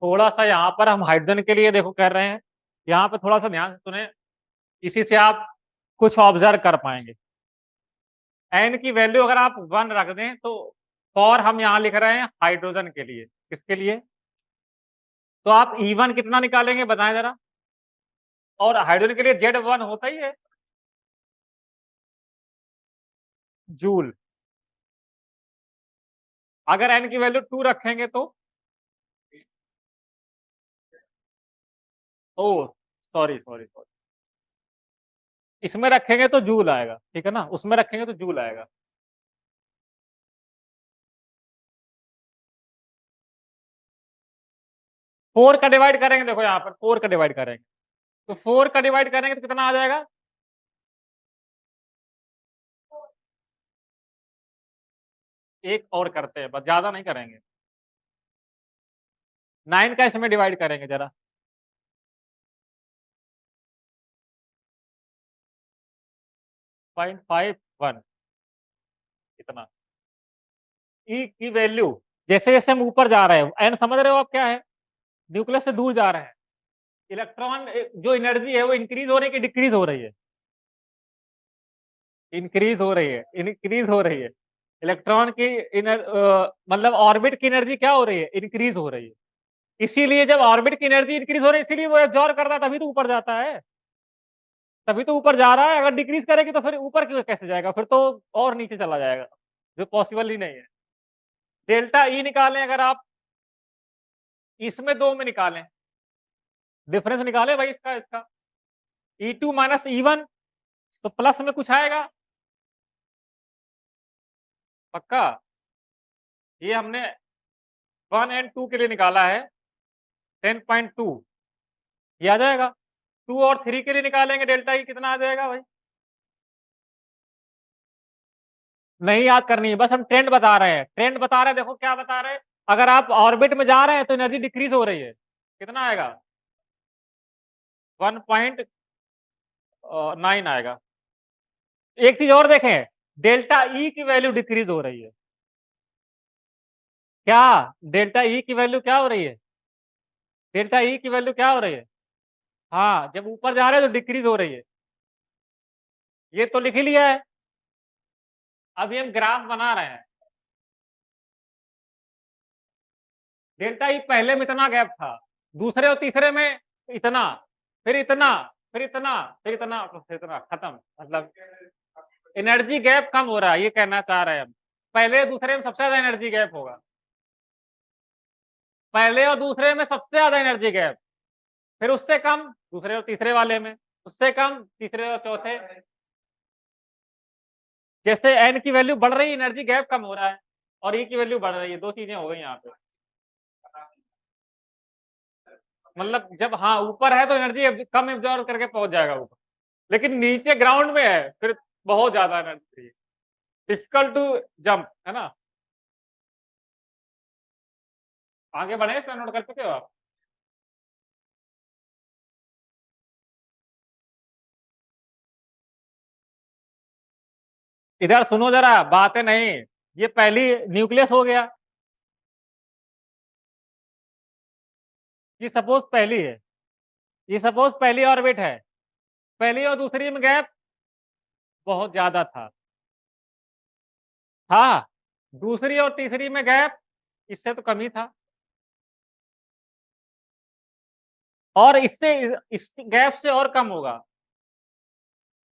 थोड़ा सा यहाँ पर हम हाइड्रोजन के लिए देखो कर रहे हैं, यहाँ पे थोड़ा सा ध्यान से सुने, इसी से आप कुछ ऑब्जर्व कर पाएंगे। एन की वैल्यू अगर आप 1 रख दें तो फॉर हम यहाँ लिख रहे हैं हाइड्रोजन के लिए, किसके लिए? तो आप E1 कितना निकालेंगे बताएं जरा, और हाइड्रोजन के लिए Z1 होता ही है जूल। अगर एन की वैल्यू 2 रखेंगे तो ओ सॉरी सॉरी सॉरी, इसमें रखेंगे तो जूल आएगा, ठीक है ना, उसमें रखेंगे तो जूल आएगा। फोर का डिवाइड करेंगे, देखो यहाँ पर 4 का डिवाइड करेंगे, तो 4 का डिवाइड करेंगे तो कितना आ जाएगा? एक और करते हैं बस, ज्यादा नहीं करेंगे। 9 का इसमें डिवाइड करेंगे जरा, 0.51, इतना। ई की वैल्यू जैसे जैसे हम ऊपर जा रहे हैं, एन समझ रहे हो आप क्या है? न्यूक्लियस से दूर जा रहे हैं, इलेक्ट्रॉन जो एनर्जी है वो इंक्रीज हो रही है कि डिक्रीज हो रही है? इंक्रीज हो रही है, इंक्रीज हो रही है। इलेक्ट्रॉन की मतलब ऑर्बिट की एनर्जी क्या हो रही है? इंक्रीज हो रही है। इसीलिए जब ऑर्बिट की एनर्जी इंक्रीज हो रही है, इसीलिए वो एब्जॉर्ब करता है, तभी तो ऊपर जाता है, तभी तो ऊपर जा रहा है। अगर डिक्रीज करेगी तो फिर ऊपर क्यों कैसे जाएगा? फिर तो और नीचे चला जाएगा, जो पॉसिबल ही नहीं है। डेल्टा ई निकालें अगर आप, इसमें दो में निकालें, डिफरेंस निकाले भाई इसका इसका, E2 माइनस E1, तो प्लस में कुछ आएगा पक्का। ये हमने 1 एंड 2 के लिए निकाला है 10.2, ये आ जाएगा। 2 और 3 के लिए निकालेंगे डेल्टा ई, कितना आ जाएगा भाई? नहीं याद करनी है, बस हम ट्रेंड बता रहे हैं, ट्रेंड बता रहे हैं। देखो क्या बता रहे हैं, अगर आप ऑर्बिट में जा रहे हैं तो एनर्जी डिक्रीज हो रही है, कितना आएगा? 1.9 आएगा। एक चीज और देखें, डेल्टा ई की वैल्यू डिक्रीज हो रही है, क्या? डेल्टा ई की वैल्यू क्या हो रही है? डेल्टा ई की वैल्यू क्या हो रही है? हाँ, जब ऊपर जा रहे हैं तो डिक्रीज हो रही है, ये तो लिख ही लिया है। अभी हम ग्राफ बना रहे हैं। डेल्टा ई पहले में इतना गैप था, दूसरे और तीसरे में इतना, फिर इतना, फिर इतना, फिर इतना, फिर इतना, खत्म। मतलब एनर्जी गैप कम हो रहा है, ये कहना चाह रहे हैं हम। पहले दूसरे में सबसे ज्यादा एनर्जी गैप होगा, पहले और दूसरे में सबसे ज्यादा एनर्जी गैप, फिर उससे कम दूसरे और तीसरे वाले में, उससे कम तीसरे और चौथे। जैसे एन की वैल्यू बढ़ रही है, एनर्जी गैप कम हो रहा है, और ई की वैल्यू बढ़ रही है, दो चीजें हो गई यहाँ पे। मतलब जब हाँ ऊपर है तो एनर्जी कम एब्जॉर्ब करके पहुंच जाएगा ऊपर, लेकिन नीचे ग्राउंड में है फिर बहुत ज्यादा एनर्जी, डिफिकल्ट टू जंप, है ना। आगे बढ़े, इसका नोट कर चुके हो आप? इधर सुनो जरा, बातें नहीं, ये पहली न्यूक्लियस हो गया, ये सपोज पहली है, ये सपोज पहली ऑर्बिट है, पहली और दूसरी में गैप बहुत ज्यादा था, हाँ, दूसरी और तीसरी में गैप इससे तो कम ही था, और इससे इस गैप से और कम होगा।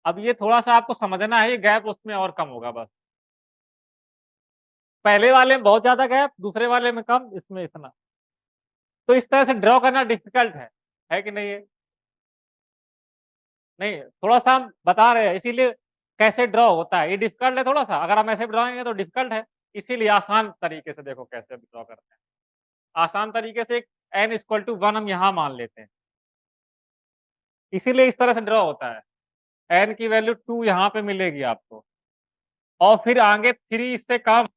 अब ये थोड़ा सा आपको समझना है, ये गैप उसमें और कम होगा बस, पहले वाले में बहुत ज्यादा गैप, दूसरे वाले में कम, इसमें इतना। तो इस तरह से ड्रॉ करना डिफिकल्ट है कि नहीं है? नहीं, थोड़ा सा हम बता रहे हैं इसीलिए, कैसे ड्रॉ होता है ये डिफिकल्ट है थोड़ा सा, अगर हम ऐसे ड्रॉइंग तो डिफिकल्ट है, इसीलिए आसान तरीके से देखो कैसे ड्रॉ करते हैं। आसान तरीके से n इक्वल टू 1 हम यहाँ मान लेते हैं, इसीलिए इस तरह से ड्रॉ होता है। n की वैल्यू 2 यहाँ पे मिलेगी आपको, और फिर आगे 3 इससे कम,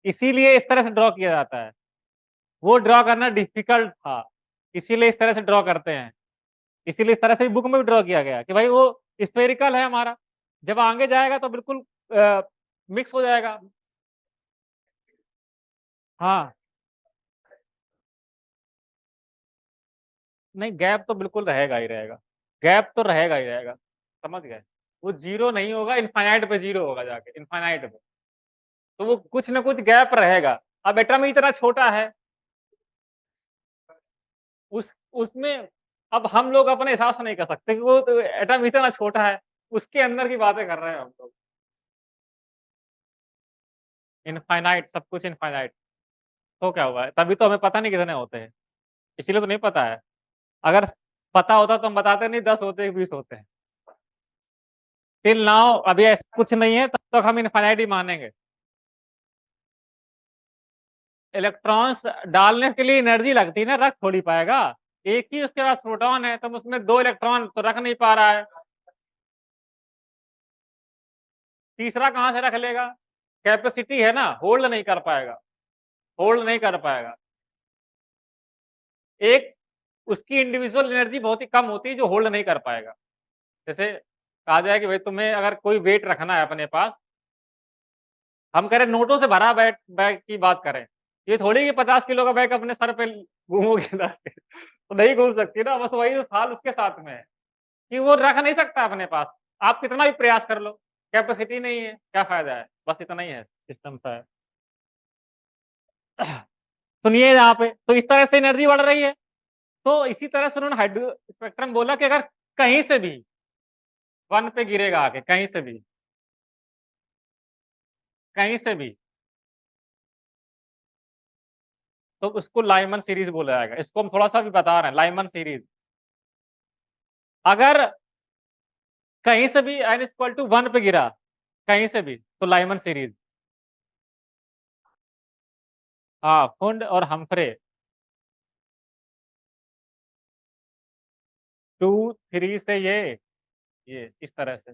इसीलिए इस तरह से ड्रॉ किया जाता है। वो ड्रॉ करना डिफिकल्ट था, इसीलिए इस तरह से ड्रॉ करते हैं, इसीलिए इस तरह से बुक में भी ड्रॉ किया गया कि भाई वो स्फेरिकल है हमारा, जब आगे जाएगा तो बिल्कुल मिक्स हो जाएगा। हाँ, नहीं, गैप तो बिल्कुल रहेगा ही रहेगा, गैप तो रहेगा ही रहेगा, समझ गए? वो ज़ीरो नहीं होगा, इनफ़ाइनाइट पे ज़ीरो होगा जाके, इनफ़ाइनाइट पे। तो वो कुछ न कुछ गैप रहेगा। अब एटम ही इतना छोटा है, उसमें अब हम लोग अपने हिसाब से नहीं कर सकते कि वो तो एटम इतना छोटा है, उसके अंदर की बातें कर रहे हैं हम लोग। इनफ़ाइनाइट, सब कुछ इनफ़ाइनाइट, तो क्या हुआ है? तभी तो हमें पता नहीं कितने होते हैं, इसीलिए तो नहीं पता है। अगर पता होता तो हम बताते नहीं 10 होते हैं, 20 होते हैं। टिल नाउ अभी ऐसा कुछ नहीं है, तब तक हम इनफ़ाइनाइट ही मानेंगे। इलेक्ट्रॉन्स डालने के लिए एनर्जी लगती है ना, रख थोड़ी पाएगा। एक ही उसके पास प्रोटॉन है, तुम उसमें 2 इलेक्ट्रॉन तो रख नहीं पा रहा है। तीसरा कहाँ से रख लेगा? कैपेसिटी है ना, होल्ड नहीं कर पाएगा, होल्ड नहीं कर पाएगा। एक उसकी इंडिविजुअल एनर्जी बहुत ही कम होती है जो होल्ड नहीं कर पाएगा। जैसे कहा जाए कि भाई तुम्हें अगर कोई वेट रखना है अपने पास, हम कह रहे हैं नोटों से भरा बैग बैग की बात करें। ये थोड़ी कि 50 किलो का बैग अपने सर पे घूमोगे ना तो नहीं घूम सकती ना, बस वही हाल उसके साथ में है कि वो रख नहीं सकता अपने पास। आप कितना भी प्रयास कर लो, कैपेसिटी नहीं है, क्या फ़ायदा है? बस इतना ही है, सिस्टम सा है। सुनिए यहाँ पे, तो इस तरह से एनर्जी बढ़ रही है। तो इसी तरह से उन्होंने हाइड्रो स्पेक्ट्रम बोला कि अगर कहीं से भी 1 पे गिरेगा आके, कहीं से भी, कहीं से भी, तो उसको लाइमन सीरीज़ बोला जाएगा। इसको हम थोड़ा-सा भी बता रहे हैं, लाइमन सीरीज़। अगर कहीं से भी n इक्वल टू 1 पे गिरा, कहीं से भी, तो लाइमन सीरीज़। हाँ, फुंड और हम्फ्रे 2, 3 से ये इस तरह से।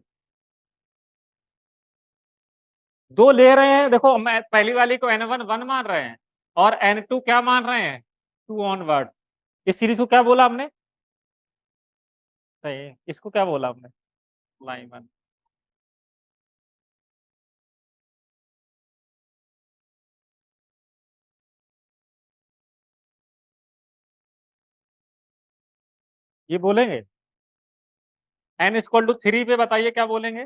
2 ले रहे हैं, देखो मैं पहली वाली को N1 1 मान रहे हैं और N2 क्या मान रहे हैं? 2 ऑनवर्ड। इस सीरीज़ को क्या बोला हमने? सही, इसको क्या बोला हमने? लाइमन। ये बोलेंगे? n इक्वल टू 3 पे बताइए क्या बोलेंगे?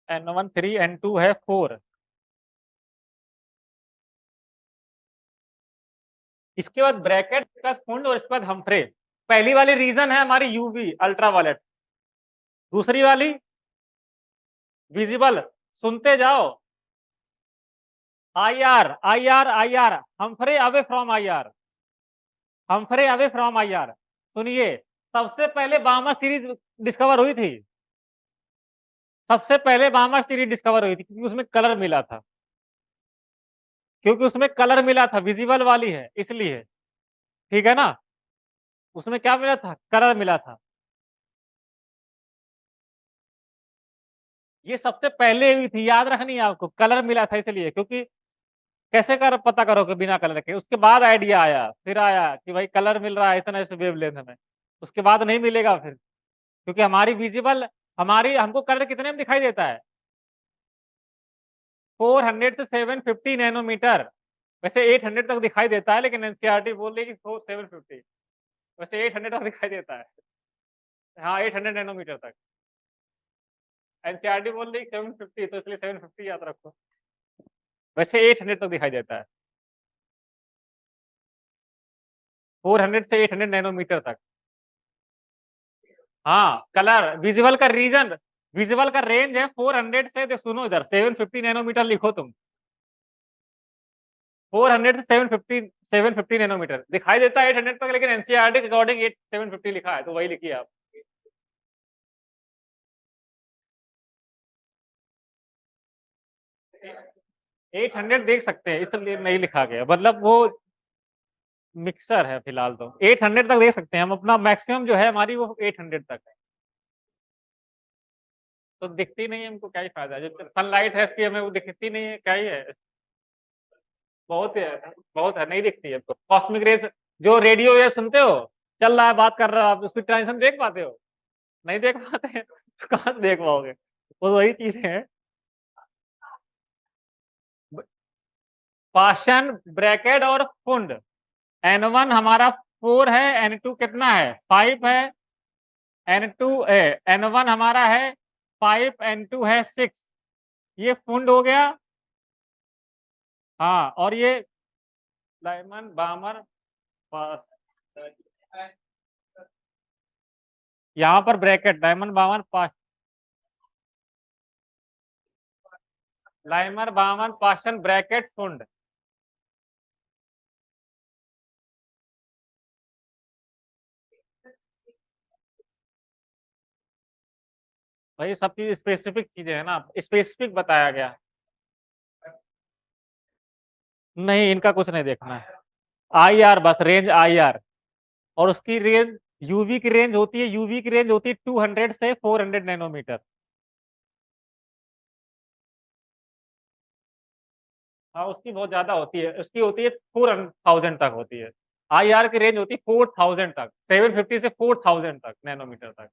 N1 3, N2 है 4। इसके बाद ब्रैकेट, इसके बाद फुंड और इसके बाद हम्फ्रे। पहली वाली रीजन है हमारी यूवी अल्ट्रावायलेट, दूसरी वाली विजिबल, सुनते जाओ, I R, Humphrey away from I R, Humphrey away from I R. सुनिए, सबसे पहले बामर सीरीज डिस्कवर हुई थी, सबसे पहले बामर सीरीज डिस्कवर हुई थी क्योंकि उसमें कलर मिला था, क्योंकि उसमें कलर मिला था, विजिबल वाली है इसलिए, ठीक है ना? उसमें क्या मिला था? कलर मिला था। ये सबसे पहले हुई थी, याद रखनी है आपको, कलर मिला था इसलिए, क्योंकि कैसे कर पता करोगे बिना कलर के? उसके बाद आइडिया आया, फिर आया कि भाई कलर मिल रहा है इतना इस वेवलेंथ में, उसके बाद नहीं मिलेगा फिर, क्योंकि हमारी विजिबल, हमारी हमको कलर कितने में दिखाई देता है? 400 से 750 नैनोमीटर। वैसे 800 तक दिखाई देता है, लेकिन एनसीईआरटी बोल रही है कि 750, वैसे 800 तक दिखाई देता है। हाँ, 800 नैनोमीटर तक। एनसीईआरटी बोल रही है 750, तो इसलिए 750 याद रखो। वैसे 800 तक दिखाई देता है, 400 से 800 नैनोमीटर तक। हाँ, कलर विजिबल का रीजन, विजिबल का रेंज है 400 से, सुनो इधर, 750 नैनोमीटर लिखो तुम। 400 से 750 नैनोमीटर दिखाई देता है 800 तक, लेकिन एनसीईआरटी के अकॉर्डिंग 750 लिखा है, तो वही लिखिए आप। 800 देख सकते हैं, इसलिए नहीं लिखा गया, मतलब वो मिक्सर है फिलहाल, तो 800 तक देख सकते हैं हम, अपना मैक्सिमम जो है हमारी वो 800 तक है। तो दिखती नहीं है हमको, क्या ही फायदा है, जब सनलाइट है इसकी, हमें वो दिखती नहीं है, क्या ही है? बहुत है, बहुत है, नहीं दिखती है हमको। कॉस्मिक रेज, जो रेडियो वेव सुनते हो, चल रहा है, बात कर रहा है, आप उसकी ट्रांजिशन देख पाते हो? नहीं देख पाते हैं, तो कहाँ से देख पाओगे? वो वही चीजें हैं। पाशन ब्रैकेट और फुंड। N1 हमारा 4 है, N2 कितना है 5 है, N2 N1 हमारा है 5, N2 है 6। ये फुंड हो गया। हाँ, और ये डायमंड बामर यहाँ पर ब्रैकेट डायमंड बामर लाइमर बामन पाशन ब्रैकेट फुंड। भाई सब चीज स्पेसिफिक चीजें है ना, स्पेसिफिक बताया गया। नहीं, इनका कुछ नहीं देखना है। IR बस, रेंज IR। और उसकी रेंज यूवी की रेंज होती है, यूवी की रेंज होती है 200 से 400 नैनोमीटर। हाँ, उसकी बहुत ज्यादा होती है, उसकी होती है 4000 तक होती है। IR की रेंज होती है 4000 तक, 750 से 4000 तक नैनोमीटर तक।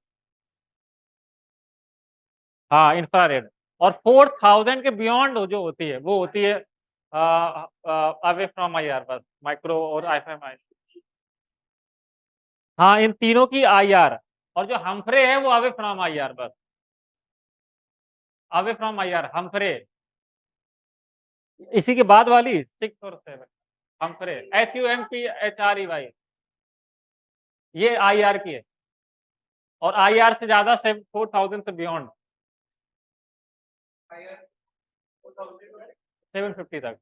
हाँ, इंफ्रारेड। और 4000 के बियॉन्ड जो होती है वो होती है अवे फ्रॉम IR बस, माइक्रो और IFMI। हाँ, इन तीनों की IR। और जो हमफ्रे है वो अवे फ्रॉम IR बस, अवे फ्रॉम IR हमफ्रे। इसी के बाद वाली 6 और 7 हमफ्रे, HUMPHREY, ये IR की है। और IR से ज्यादा 4000 से बियॉन्ड 750 तक।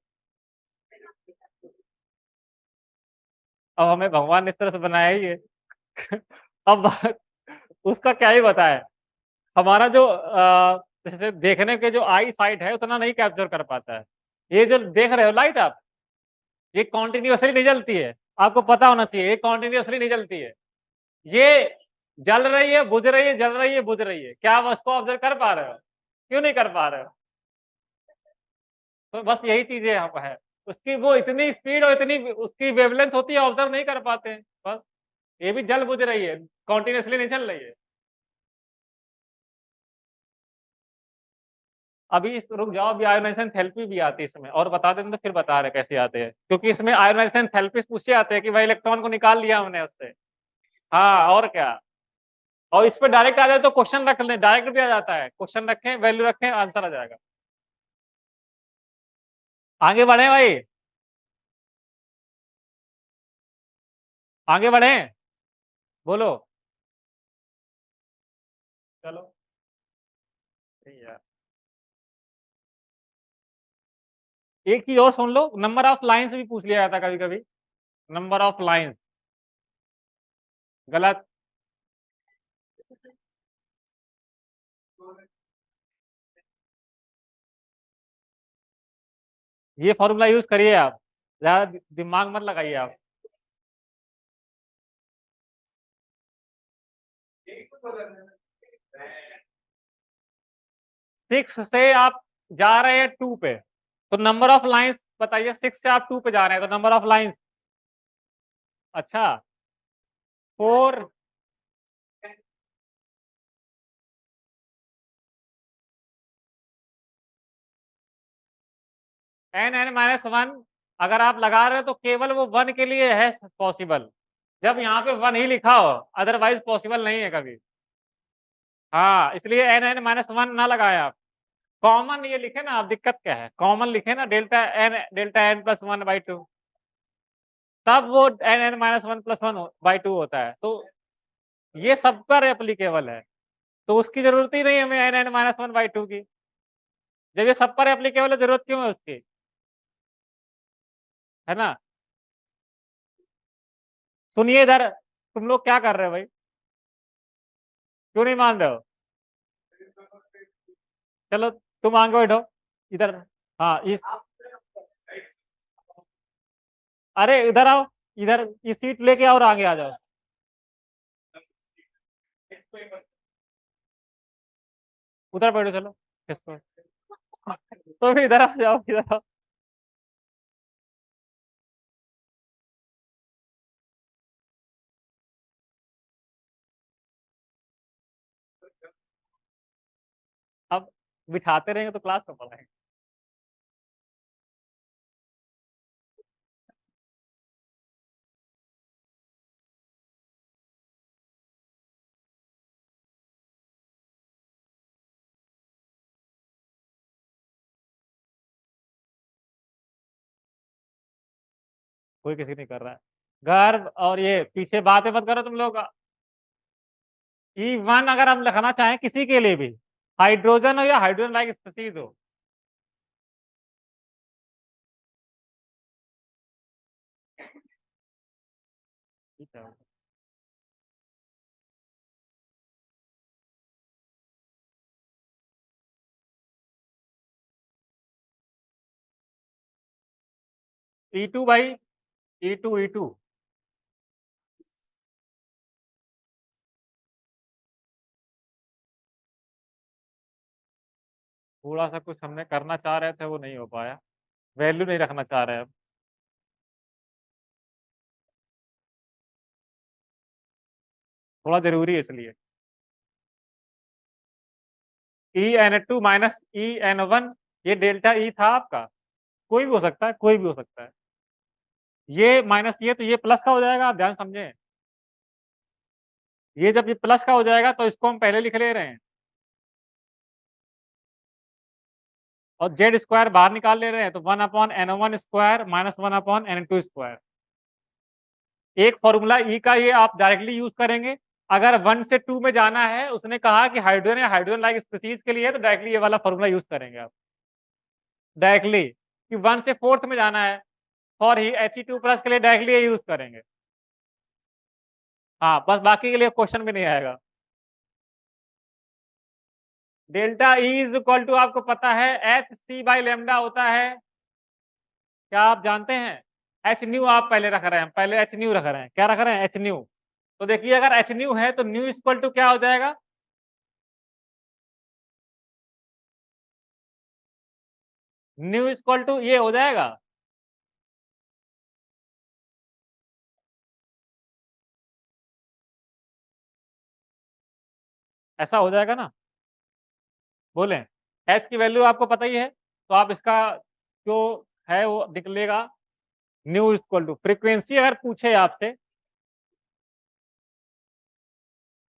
अब हमें भगवान इस तरह से बनाया ही है। अब उसका क्या ही बताए। हमारा जो जैसे देखने के जो आई साइट है उतना नहीं कैप्चर कर पाता है। ये जो देख रहे हो लाइट आप, ये कॉन्टिन्यूसली नहीं जलती है। आपको पता होना चाहिए, ये कॉन्टिन्यूसली नहीं जलती है। ये जल रही है, बुझ रही है, जल रही है, बुझ रही है। क्या आप उसको ऑब्जर्व कर पा रहे हो? क्यों नहीं कर पा रहे हो? तो बस यही चीजें यहाँ पर है। उसकी वो इतनी स्पीड और इतनी उसकी वेवलेंथ होती है, ऑब्जर्व नहीं कर पाते हैं बस। ये भी जल बुझ रही है, कॉन्टिन्यूसली नहीं चल रही है। अभी रुक जाओ, अभी आयोनाइजेशन थेरेपी भी आती है इसमें, और बता दें तो फिर बता रहे कैसे आते हैं, क्योंकि इसमें आयोनाइजेशन थेरेपी पूछे आते हैं कि भाई इलेक्ट्रॉन को निकाल लिया हमने उससे। हाँ, और क्या। और इस पे डायरेक्ट आ जाए तो क्वेश्चन रख लें, डायरेक्ट भी आ जाता है, क्वेश्चन रखें, वैल्यू रखें, आंसर आ जाएगा। आगे बढ़े भाई, आगे बढ़े, बोलो। चलो ठीक है। एक चीज और सुन लो, नंबर ऑफ लाइंस भी पूछ लिया जाता कभी कभी। नंबर ऑफ लाइंस गलत। ये फॉर्मूला यूज करिए आप, ज्यादा दिमाग मत लगाइए आप। 6 से आप जा रहे हैं 2 पे, तो नंबर ऑफ लाइंस बताइए। 6 से आप 2 पे जा रहे हैं तो नंबर ऑफ लाइंस। अच्छा, 4। N(n-1) अगर आप लगा रहे हो तो केवल वो 1 के लिए है पॉसिबल, जब यहाँ पे 1 ही लिखा हो, अदरवाइज पॉसिबल नहीं है कभी। हाँ, इसलिए N(n-1) ना लगाए आप। कॉमन ये लिखे ना आप, दिक्कत क्या है, कॉमन लिखे ना Δn+1/2, तब वो N(n-1+1/2 होता है। तो ये सब पर एप्लीकेबल है, तो उसकी जरूरत ही नहीं है हमें N(n-1/2) की। जब ये सब पर एप्लीकेबल है, जरूरत क्यों है उसकी? है ना। सुनिए इधर, तुम लोग क्या कर रहे हो भाई? क्यों नहीं मान रहे हो? चलो, तुम आगे बैठो इधर। हाँ, इस अरे इधर आओ, इधर इस सीट लेके आओ और आगे आ जाओ। उधर बैठो, चलो। किसको? तो फिर इधर आ जाओ, इधर आओ। अब बिठाते रहेंगे तो क्लास कब पढ़ाएंगे? कोई किसी नहीं कर रहा है। गर्भ और ये पीछे बातें मत करो तुम लोग। E1 अगर हम लिखना चाहें किसी के लिए भी, हाइड्रोजन हो या हाइड्रोजन लाइक स्पीसीज हो, ठीक है। E2 भाई, E2 थोड़ा सा कुछ हमने करना चाह रहे थे, वो नहीं हो पाया। वैल्यू नहीं रखना चाह रहे अब। थोड़ा जरूरी है इसलिए। EN2 माइनस EN1, ये डेल्टा E था आपका। कोई भी हो सकता है, कोई भी हो सकता है। ये माइनस ये, तो ये प्लस का हो जाएगा, आप ध्यान समझें। ये जब ये प्लस का हो जाएगा तो इसको हम पहले लिख ले रहे हैं, और जेड स्क्वायर बाहर निकाल ले रहे हैं, तो 1/N1 square minus 1/N2 square. एक फॉर्मूला ई का ये आप डायरेक्टली यूज करेंगे। अगर 1 से 2 में जाना है, उसने कहा कि हाइड्रोजन या हाइड्रोजन लाइक स्पीसीज के लिए, तो डायरेक्टली ये वाला फॉर्मूला यूज करेंगे आप डायरेक्टली। कि 1 से 4th में जाना है, फॉर ही He2+ के लिए डायरेक्टली ये यूज करेंगे। हाँ, बस बाकी के लिए क्वेश्चन भी नहीं आएगा। Delta E is equal to, आपको पता है, Hc/λ होता है। क्या आप जानते हैं? एच न्यू आप पहले रख रहे हैं, पहले एच न्यू रख रहे हैं, क्या रख रहे हैं? H new. तो देखिए, अगर एच न्यू है तो न्यू इक्वल टू क्या हो जाएगा? न्यू इक्वल टू ये हो जाएगा। ऐसा हो जाएगा ना? बोलें, एच की वैल्यू आपको पता ही है, तो आप इसका जो है वो निकलेगा। न्यू इक्वल टू फ्रीक्वेंसी अगर पूछे आपसे,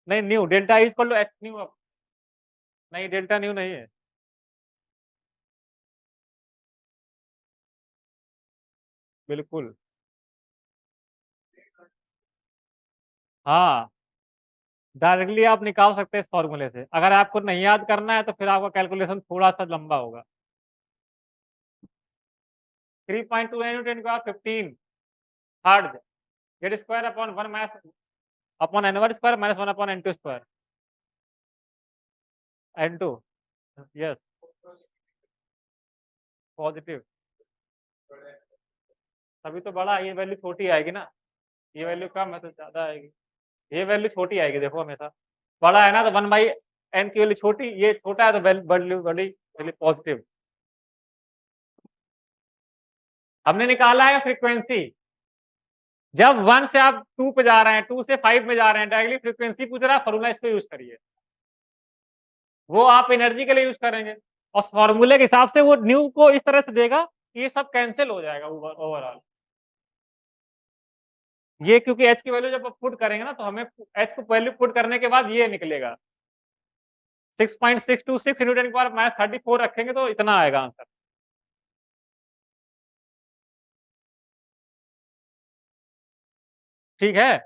नहीं, nu delta equal to h nu. नहीं, डेल्टा न्यू नहीं है। बिल्कुल। हाँ, डायरेक्टली आप निकाल सकते हैं इस फॉर्मूले से। अगर आपको नहीं याद करना है तो फिर आपका कैलकुलेशन थोड़ा सा लंबा होगा। 3.2 × 10⁻15 hertz, Z square upon 1 minus upon N1 square minus 1/N2 square. N2, yes, positive. तभी तो बड़ा, ये वैल्यू छोटी आएगी ना। ये वैल्यू कम है तो ज्यादा आएगी। ये वैल्यू छोटी आएगी, देखो हमेशा। बड़ा है ना तो 1/N की वैल्यू छोटी, ये छोटा है तो वैल्यू बड़ी, वैल्यू पॉजिटिव। हमने निकाला है फ्रीक्वेंसी। जब 1 से आप 2 पे जा रहे हैं, 2 से 5 में जा रहे हैं, डायरेक्टली फ्रीक्वेंसी पूछ रहा है, फॉर्मूला इसको यूज करिए। वो आप एनर्जी के लिए यूज करेंगे, और फॉर्मूले के हिसाब से वो न्यू को इस तरह से देगा कि ये सब कैंसिल हो जाएगा ओवरऑल। ये क्योंकि एच की वैल्यू जब आप पुट करेंगे ना, तो हमें एच को वैल्यू पुट करने के बाद ये निकलेगा 6.626 × 10⁻34 रखेंगे तो इतना आएगा आंसर। ठीक है।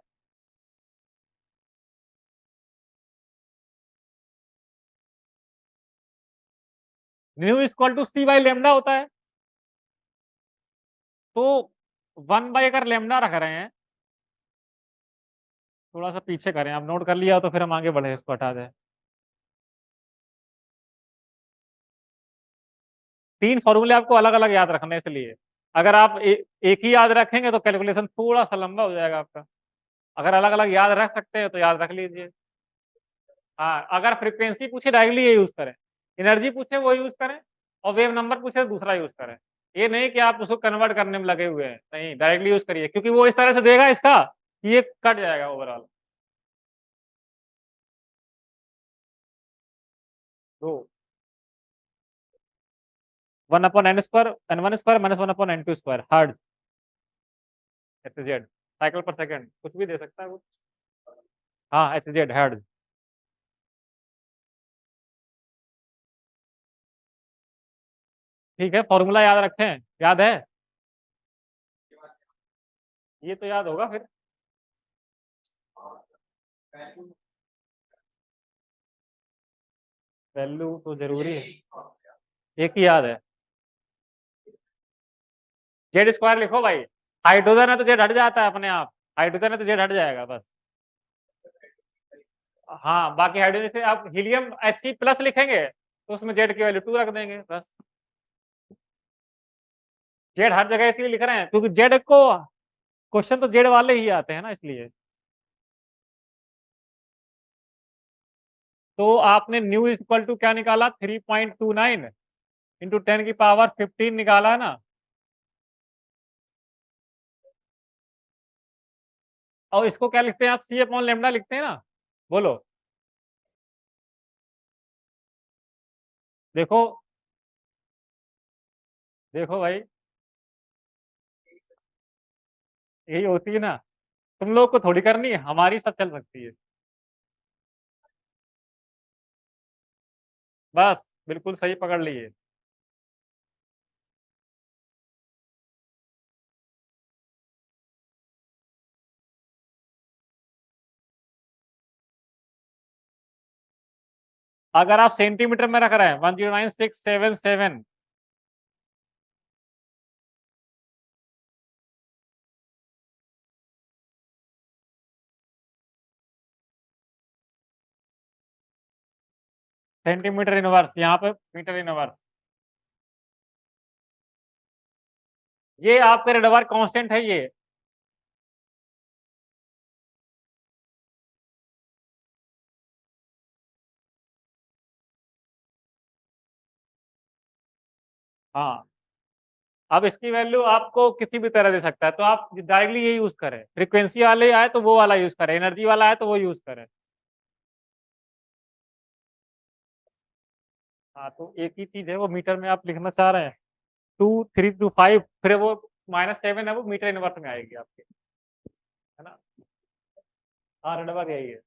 न्यू इक्वल टू C/λ होता है। तो 1 अगर लेमडा रख रहे हैं, थोड़ा सा पीछे करें, आप नोट कर लिया हो तो फिर हम आगे बढ़े, इसको हटा दें। 3 फॉर्मूले आपको अलग अलग याद रखने, इसलिए अगर आप एक ही याद रखेंगे तो कैलकुलेशन थोड़ा सा लंबा हो जाएगा आपका। अगर अलग अलग याद रख सकते हैं तो याद रख लीजिए। हाँ, अगर फ्रीक्वेंसी पूछे डायरेक्टली ये यूज करें, एनर्जी पूछे वो यूज करें, और वेव नंबर पूछे दूसरा यूज करें। ये नहीं कि आप उसको कन्वर्ट करने में लगे हुए हैं, नहीं, डायरेक्टली यूज करिए, क्योंकि वो इस तरह से देगा इसका कि ये कट जाएगा ओवरऑल। तो 1/N2 N1 square minus 1/N2 square hertz, H Z, cycle पर सेकंड, कुछ भी दे सकता है वो। हाँ, एच जेड हर्ट्ज। ठीक है, फॉर्मूला याद रखें, याद है। ये तो याद होगा फिर। वैल्यू तो जरूरी है, एक ही याद है। जेड स्क्वायर लिखो भाई, हाइड्रोजन है तो जेड हट जाता है अपने आप, हाइड्रोजन है तो जेड हट जाएगा बस। हाँ, बाकी हाइड्रोजन से आप हीलियम He+ लिखेंगे तो उसमें जेड की वैल्यू 2 रख देंगे बस। जेड हर जगह इसलिए लिख रहे हैं क्योंकि जेड को क्वेश्चन तो जेड वाले ही आते हैं ना, इसलिए। तो आपने न्यू इक्वल टू क्या निकाला, 3.29 इंटू 10⁻15 निकाला है ना। और इसको क्या लिखते हैं आप, C/λ लिखते हैं ना। बोलो, देखो देखो भाई, यही होती है ना, तुम लोग को थोड़ी करनी है, हमारी सब चल सकती है। बस बिल्कुल सही पकड़ लिए। अगर आप सेंटीमीटर में रख रहे हैं 109677, सेंटीमीटर इनवर्स, यहाँ पे मीटर इनवर्स। ये आपका रेडवार कांस्टेंट है ये। हाँ, अब इसकी वैल्यू आपको किसी भी तरह दे सकता है, तो आप डायरेक्टली ये यूज करें, फ्रीक्वेंसी वाले आए तो वो वाला यूज करें, एनर्जी वाला आए तो वो यूज करें। हाँ, तो एक ही चीज है, वो मीटर में आप लिखना चाह रहे हैं 2325, फिर वो -7 है, वो मीटर इनवर्स में आएगी आपके, है ना। हाँ, रेडवर्क यही है।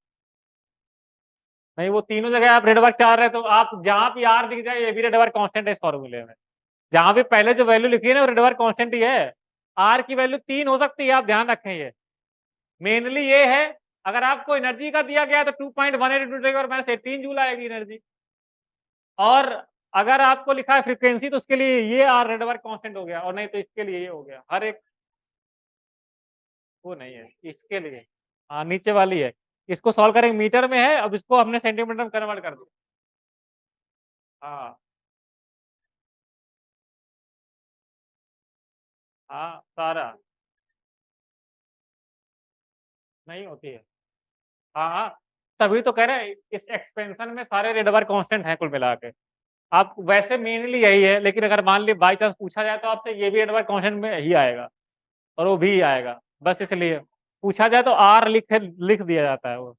नहीं, वो तीनों जगह आप रेडवर्क चाह रहे हैं तो आप जहां भी आर दिख जाए ये भी रेडवर्क कांस्टेंट है इस फॉर्मूले में। जहां भी पहले जो वैल्यू लिखी है ना वो रेडवर्क कांस्टेंट ही है। आर की वैल्यू 3 हो सकती है, आप ध्यान रखें ये। मेनली ये है, अगर आपको एनर्जी का दिया गया है तो 2.18 और -18 जूल आएगी एनर्जी। और अगर आपको लिखा है फ्रीक्वेंसी तो उसके लिए ये आर रेडवर्क कांस्टेंट हो गया, और नहीं तो इसके लिए ये हो गया, हर एक। वो नहीं है इसके लिए। हाँ, नीचे वाली है। इसको सॉल्व करेंगे, मीटर में है, अब इसको हमने सेंटीमीटर में कन्वर्ट कर दिया। हाँ हाँ, सारा नहीं होती है। हाँ हाँ, तभी तो कह रहे हैं इस एक्सपेंशन में सारे रेडवर्क कांस्टेंट हैं कुल मिला के। आप वैसे मेनली यही है, लेकिन अगर मान ली बाई चांस पूछा जाए तो आपसे ये भी रेडवर्क कांस्टेंट में ही आएगा, और वो भी आएगा, बस इसलिए पूछा जाए तो आर लिख लिख दिया जाता है। वो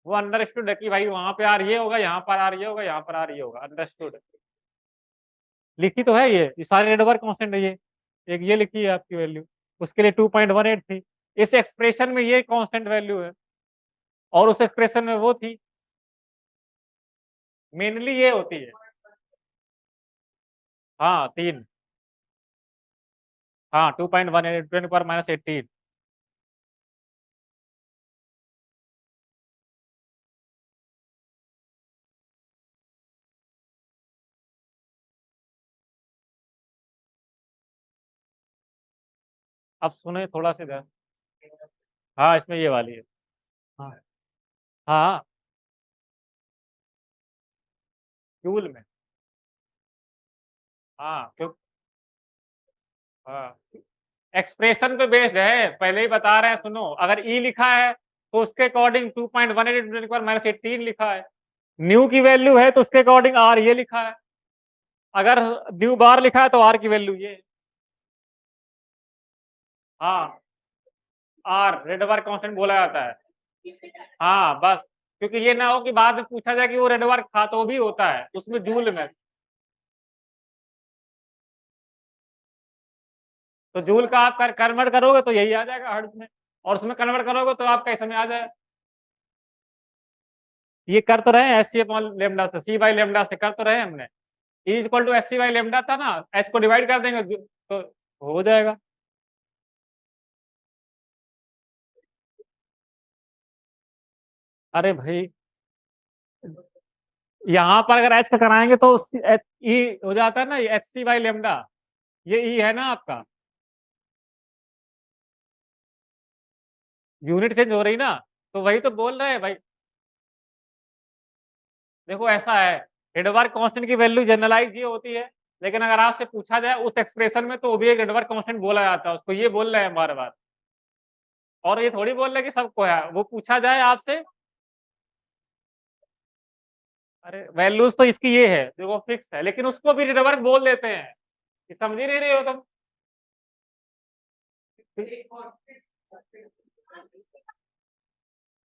अंडरस्टूड है कि भाई वहां पे आर ये होगा, यहाँ पर आर ये होगा, यहाँ पर आर ये होगा, अंडरस्टूड। लिखी तो है ये सारे रेडवर्क कांस्टेंट है ये। एक ये लिखी है आपकी वैल्यू, उसके लिए 2.18 थी, इस एक्सप्रेशन में ये कांस्टेंट वैल्यू है, और उस एक्सप्रेशन में वो थी। मेनली ये होती है। हाँ, 3। हाँ, 2.18 10⁻18। अब सुने थोड़ा सा इधर। हाँ, इसमें ये वाली है। हाँ हाँ, जूल में। हाँ, क्यों। हाँ, एक्सप्रेशन पे बेस्ड है, पहले ही बता रहे हैं, सुनो, अगर ई लिखा है तो उसके अकॉर्डिंग 2.18 लिखा है। न्यू की वैल्यू है तो उसके अकॉर्डिंग आर ये लिखा है। अगर न्यू बार लिखा है तो आर की वैल्यू ये। हाँ, आर रेडवर्क कांस्टेंट बोला जाता है। हाँ बस, क्योंकि ये ना हो कि बाद में पूछा जाए कि वो रेडवर्क था तो भी होता है उसमें जूल में। तो जूल का आप कन्वर्ट करोगे तो यही आ जाएगा हर्ट्ज में, और उसमें कन्वर्ट करोगे तो आपका इसमें आ जाएगा। ये कर तो रहे हैं SC/λ से, C/λ से कर तो रहे हैं हमने। E = SC/λ था ना, H को डिवाइड कर देंगे तो हो जाएगा। अरे भाई, यहाँ पर अगर एच का कराएंगे तो ई हो जाता है ना, एच सी बाई लेमडा, ये ई है ना आपका, यूनिट चेंज हो रही ना, तो वही तो बोल रहे हैं भाई। देखो ऐसा है, हिडनबर्ग कांस्टेंट की वैल्यू जनरलाइज ये होती है, लेकिन अगर आपसे पूछा जाए उस एक्सप्रेशन में तो वो भी एक हिडनबर्ग कांस्टेंट बोला जाता है उसको, ये बोल रहे हैं बार बार। और ये थोड़ी बोल रहे कि सबको है, वो पूछा जाए आपसे। अरे वैल्यूज तो इसकी ये है जो वो फिक्स है, लेकिन उसको भी हिडनबर्ग बोल देते हैं, ये समझ ही नहीं रहे हो तुम।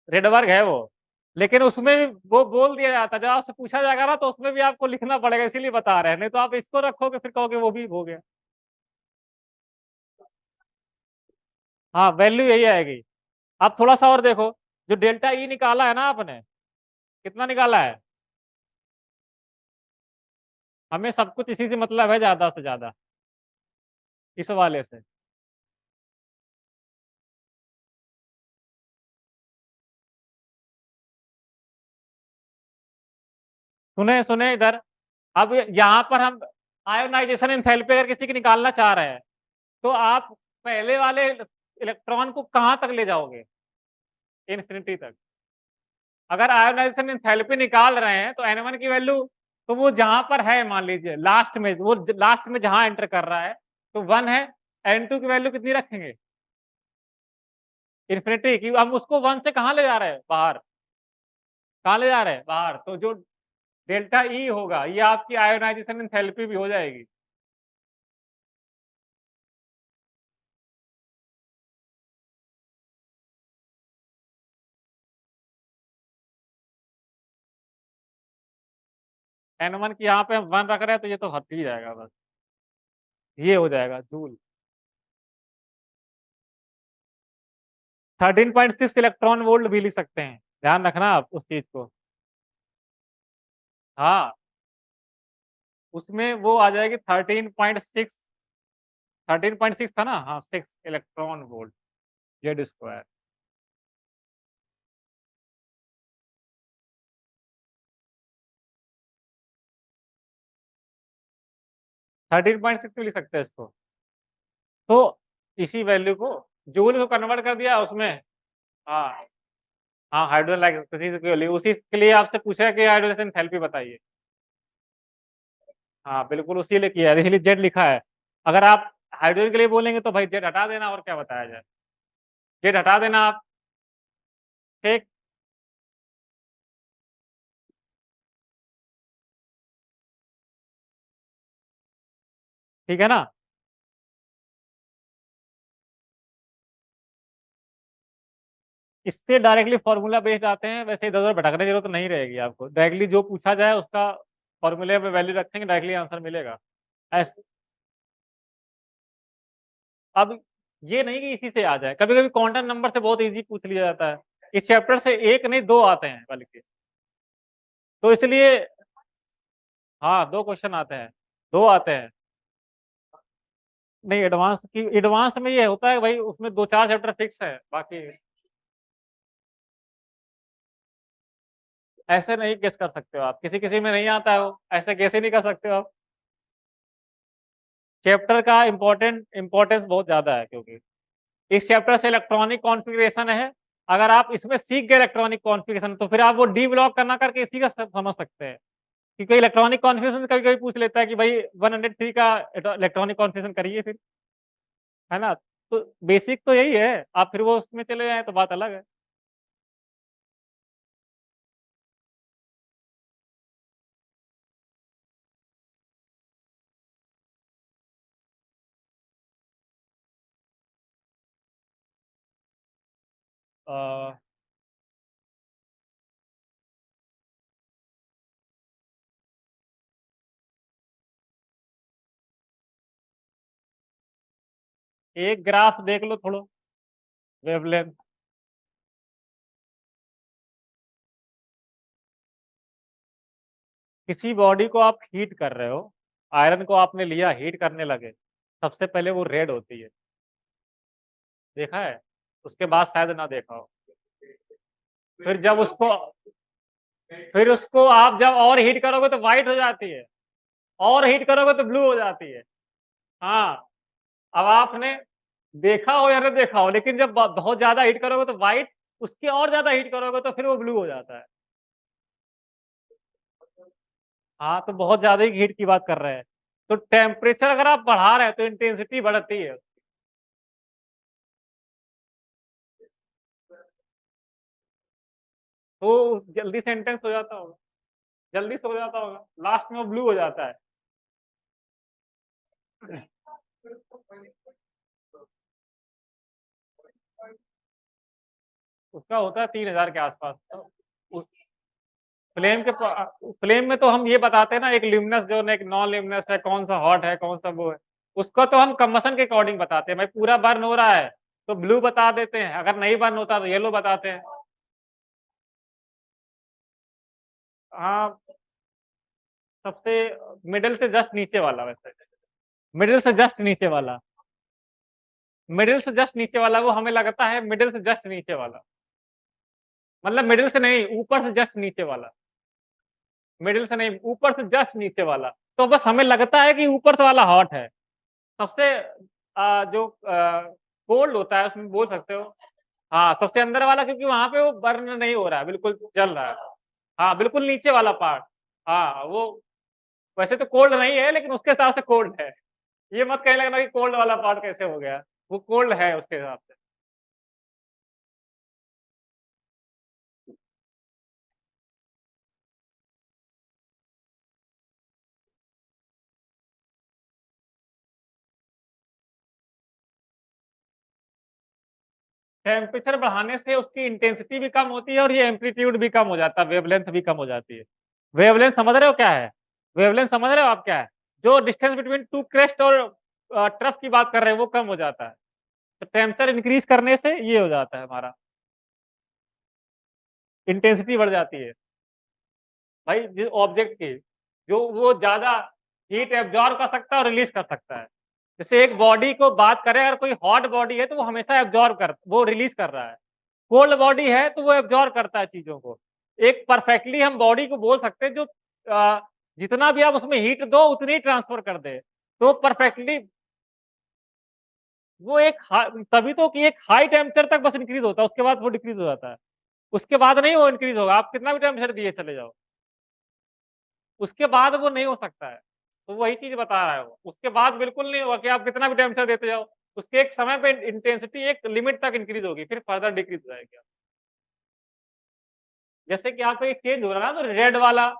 हिडनबर्ग है वो, लेकिन उसमें भी वो बोल दिया जाता है, जब आपसे पूछा जाएगा ना तो उसमें भी आपको लिखना पड़ेगा, इसीलिए बता रहे हैं, नहीं तो आप इसको रखोगे फिर कहोगे वो भी हो गया। हाँ वैल्यू यही आएगी। आप थोड़ा सा और देखो, जो डेल्टा ई निकाला है ना आपने, कितना निकाला है? हमें सब कुछ इसी से मतलब है, ज्यादा से ज्यादा, इस वाले से। सुने सुने इधर, अब यहाँ पर हम आयोनाइजेशन एंथैल्पी अगर किसी की निकालना चाह रहे हैं, तो आप पहले वाले इलेक्ट्रॉन को कहाँ तक ले जाओगे? इन्फिनिटी तक। अगर आयोनाइजेशन एंथैल्पी निकाल रहे हैं तो N1 की वैल्यू, तो वो जहां पर है, मान लीजिए लास्ट में, वो लास्ट में जहां एंटर कर रहा है तो 1 है। N2 की वैल्यू कितनी रखेंगे? इन्फिनिटी की। हम उसको 1 से कहाँ ले जा रहे हैं? बाहर। कहाँ ले जा रहे हैं? बाहर। तो जो डेल्टा ई होगा ये आपकी आयोनाइजेशन एंथैल्पी भी हो जाएगी। N1 की यहाँ पे हम 1 रख रहे हैं तो ये तो हट ही जाएगा बस, ये हो जाएगा जूल। 13.6 इलेक्ट्रॉन वोल्ट भी लिख सकते हैं, ध्यान रखना आप उस चीज को। हाँ, उसमें वो आ जाएगी 13.6, 13.6 था ना, हाँ 6 इलेक्ट्रॉन वोल्ट, जेड स्क्वायर। 13.6 भी लिख सकते हैं इसको। तो इसी वैल्यू को जूल में कन्वर्ट कर दिया उसमें। हाँ, हाँ हाइड्रोजन लाइक के लिए, उसी के लिए आपसे पूछा है कि हाइड्रोजन एंथैल्पी बताइए। हाँ बिल्कुल उसी लिए किया है, इसलिए जेड लिखा है। अगर आप हाइड्रोजन के लिए बोलेंगे तो भाई जेड हटा देना, और क्या बताया जाए, जेड हटा देना आप। ठीक। ठीक है ना। इससे डायरेक्टली फॉर्मूला बेस्ड आते हैं, वैसे इधर उधर भटकने की जरूरत नहीं रहेगी आपको, डायरेक्टली जो पूछा जाए उसका फॉर्मूले में वैल्यू रखेंगे, डायरेक्टली आंसर मिलेगा। ऐस अब ये नहीं कि इसी से आ जाए, कभी कभी क्वांटम नंबर से बहुत इजी पूछ लिया जाता है, इस चैप्टर से एक नहीं दो आते हैं बल्कि, तो इसलिए। हाँ 2 क्वेश्चन आते हैं, 2 आते हैं। नहीं एडवांस की, एडवांस में ये होता है भाई, उसमें 2 4 चैप्टर फिक्स है, बाकी ऐसे नहीं गेस कर सकते हो आप, किसी किसी में नहीं आता है वो, ऐसे गेस ही नहीं कर सकते हो आप। चैप्टर का इम्पोर्टेंस बहुत ज्यादा है, क्योंकि इस चैप्टर से इलेक्ट्रॉनिक कॉन्फ़िगरेशन है। अगर आप इसमें सीख गए इलेक्ट्रॉनिक कॉन्फ़िगरेशन, तो फिर आप वो डी ब्लॉक करना करके इसी का समझ सकते हैं। क्योंकि इलेक्ट्रॉनिक कॉन्फ़िगरेशन कभी कभी पूछ लेता है कि भाई 103 का इलेक्ट्रॉनिक कॉन्फ़िगरेशन करिए फिर, है ना। तो बेसिक तो यही है, आप फिर वो उसमें चले जाए तो बात अलग है। अ, एक ग्राफ देख लो थोड़ा, वेवलेंथ। किसी बॉडी को आप हीट कर रहे हो, आयरन को आपने लिया, हीट करने लगे, सबसे पहले वो रेड होती है, देखा है? उसके बाद शायद ना देखा हो। फिर उसको आप जब और हीट करोगे तो व्हाइट हो जाती है, और हीट करोगे तो ब्लू हो जाती है। हाँ, अब आपने देखा हो या ना देखा हो, लेकिन जब बहुत ज्यादा हीट करोगे तो व्हाइट, उसके और ज्यादा हीट करोगे तो फिर वो ब्लू हो जाता है। हाँ, तो बहुत ज्यादा ही हीट की बात कर रहे हैं। तो टेम्परेचर अगर आप बढ़ा रहे हैं तो इंटेंसिटी बढ़ती है। तो जल्दी सेंटेंस हो जाता होगा, जल्दी से हो जाता होगा, लास्ट में वो ब्लू हो जाता है। उसका होता है 3000 के आसपास। तो उस फ्लेम में तो हम ये बताते हैं ना, एक ल्यूमिनस जोन है, एक नॉन ल्यूमिनस है, कौन सा हॉट है, कौन सा वो है। उसको तो हम कंबसन के अकॉर्डिंग बताते हैं, भाई पूरा बर्न हो रहा है तो ब्लू बता देते हैं, अगर नहीं बर्न होता तो येलो बताते हैं। हाँ, सबसे मिडिल से जस्ट नीचे वाला, वैसे मिडिल से जस्ट नीचे वाला, मिडिल से जस्ट नीचे वाला, वो हमें लगता है मिडिल से जस्ट नीचे वाला, मतलब मिडिल से नहीं, ऊपर से जस्ट नीचे वाला, मिडिल से नहीं, ऊपर से जस्ट नीचे वाला। तो बस हमें लगता है कि ऊपर से वाला हॉट है। सबसे जो कोल्ड होता है उसमें बोल सकते हो। हाँ, सबसे अंदर वाला, क्योंकि वहां पे वो बर्न नहीं हो रहा है, बिल्कुल जल रहा है। हाँ, बिल्कुल नीचे वाला पार्ट। हाँ, वो वैसे तो कोल्ड नहीं है, लेकिन उसके हिसाब से कोल्ड है। ये मत कहने लगना कि कोल्ड वाला पार्ट कैसे हो गया, वो कोल्ड है उसके हिसाब से। टेम्परेचर बढ़ाने से उसकी इंटेंसिटी भी कम होती है और ये एम्पलीट्यूड भी कम हो जाता है, वेवलेंथ भी कम हो जाती है। वेवलेंथ समझ रहे हो क्या है? वेवलेंथ समझ रहे हो आप क्या है? जो डिस्टेंस बिटवीन टू क्रेस्ट और ट्रफ की बात कर रहे हैं वो कम हो जाता है। तो टेम्परेचर इंक्रीज करने से ये हो जाता है हमारा, इंटेंसिटी बढ़ जाती है। भाई जिस ऑब्जेक्ट की, जो वो ज्यादा हीट एब्जॉर्ब कर सकता है और रिलीज कर सकता है। जैसे एक बॉडी को बात करें, अगर कोई हॉट बॉडी है तो वो हमेशा एब्जॉर्ब कर, वो रिलीज कर रहा है। कोल्ड बॉडी है तो वो एब्जॉर्ब करता है चीजों को। एक परफेक्टली हम बॉडी को बोल सकते हैं जो अ, जितना भी आप उसमें हीट दो उतनी ट्रांसफर कर दे, तो परफेक्टली वो तभी तो कि एक हाई टेम्परेचर तक बस इंक्रीज होता है, उसके बाद वो डिक्रीज हो जाता है। उसके बाद नहीं वो इंक्रीज होगा, आप कितना भी टेम्परेचर दिए चले जाओ, उसके बाद वो नहीं हो सकता है। तो वही चीज बता रहा है वो, उसके बाद बिल्कुल नहीं होगा कि आप कितना भी टेम्परेचर देते जाओ, उसके एक समय पे इंटेंसिटी एक लिमिट तक इंक्रीज होगी, फिर फर्दर डिक्रीज हो जाएगी। जैसे कि आपको एक चेंज हो रहा है ना, तो रेड वाला,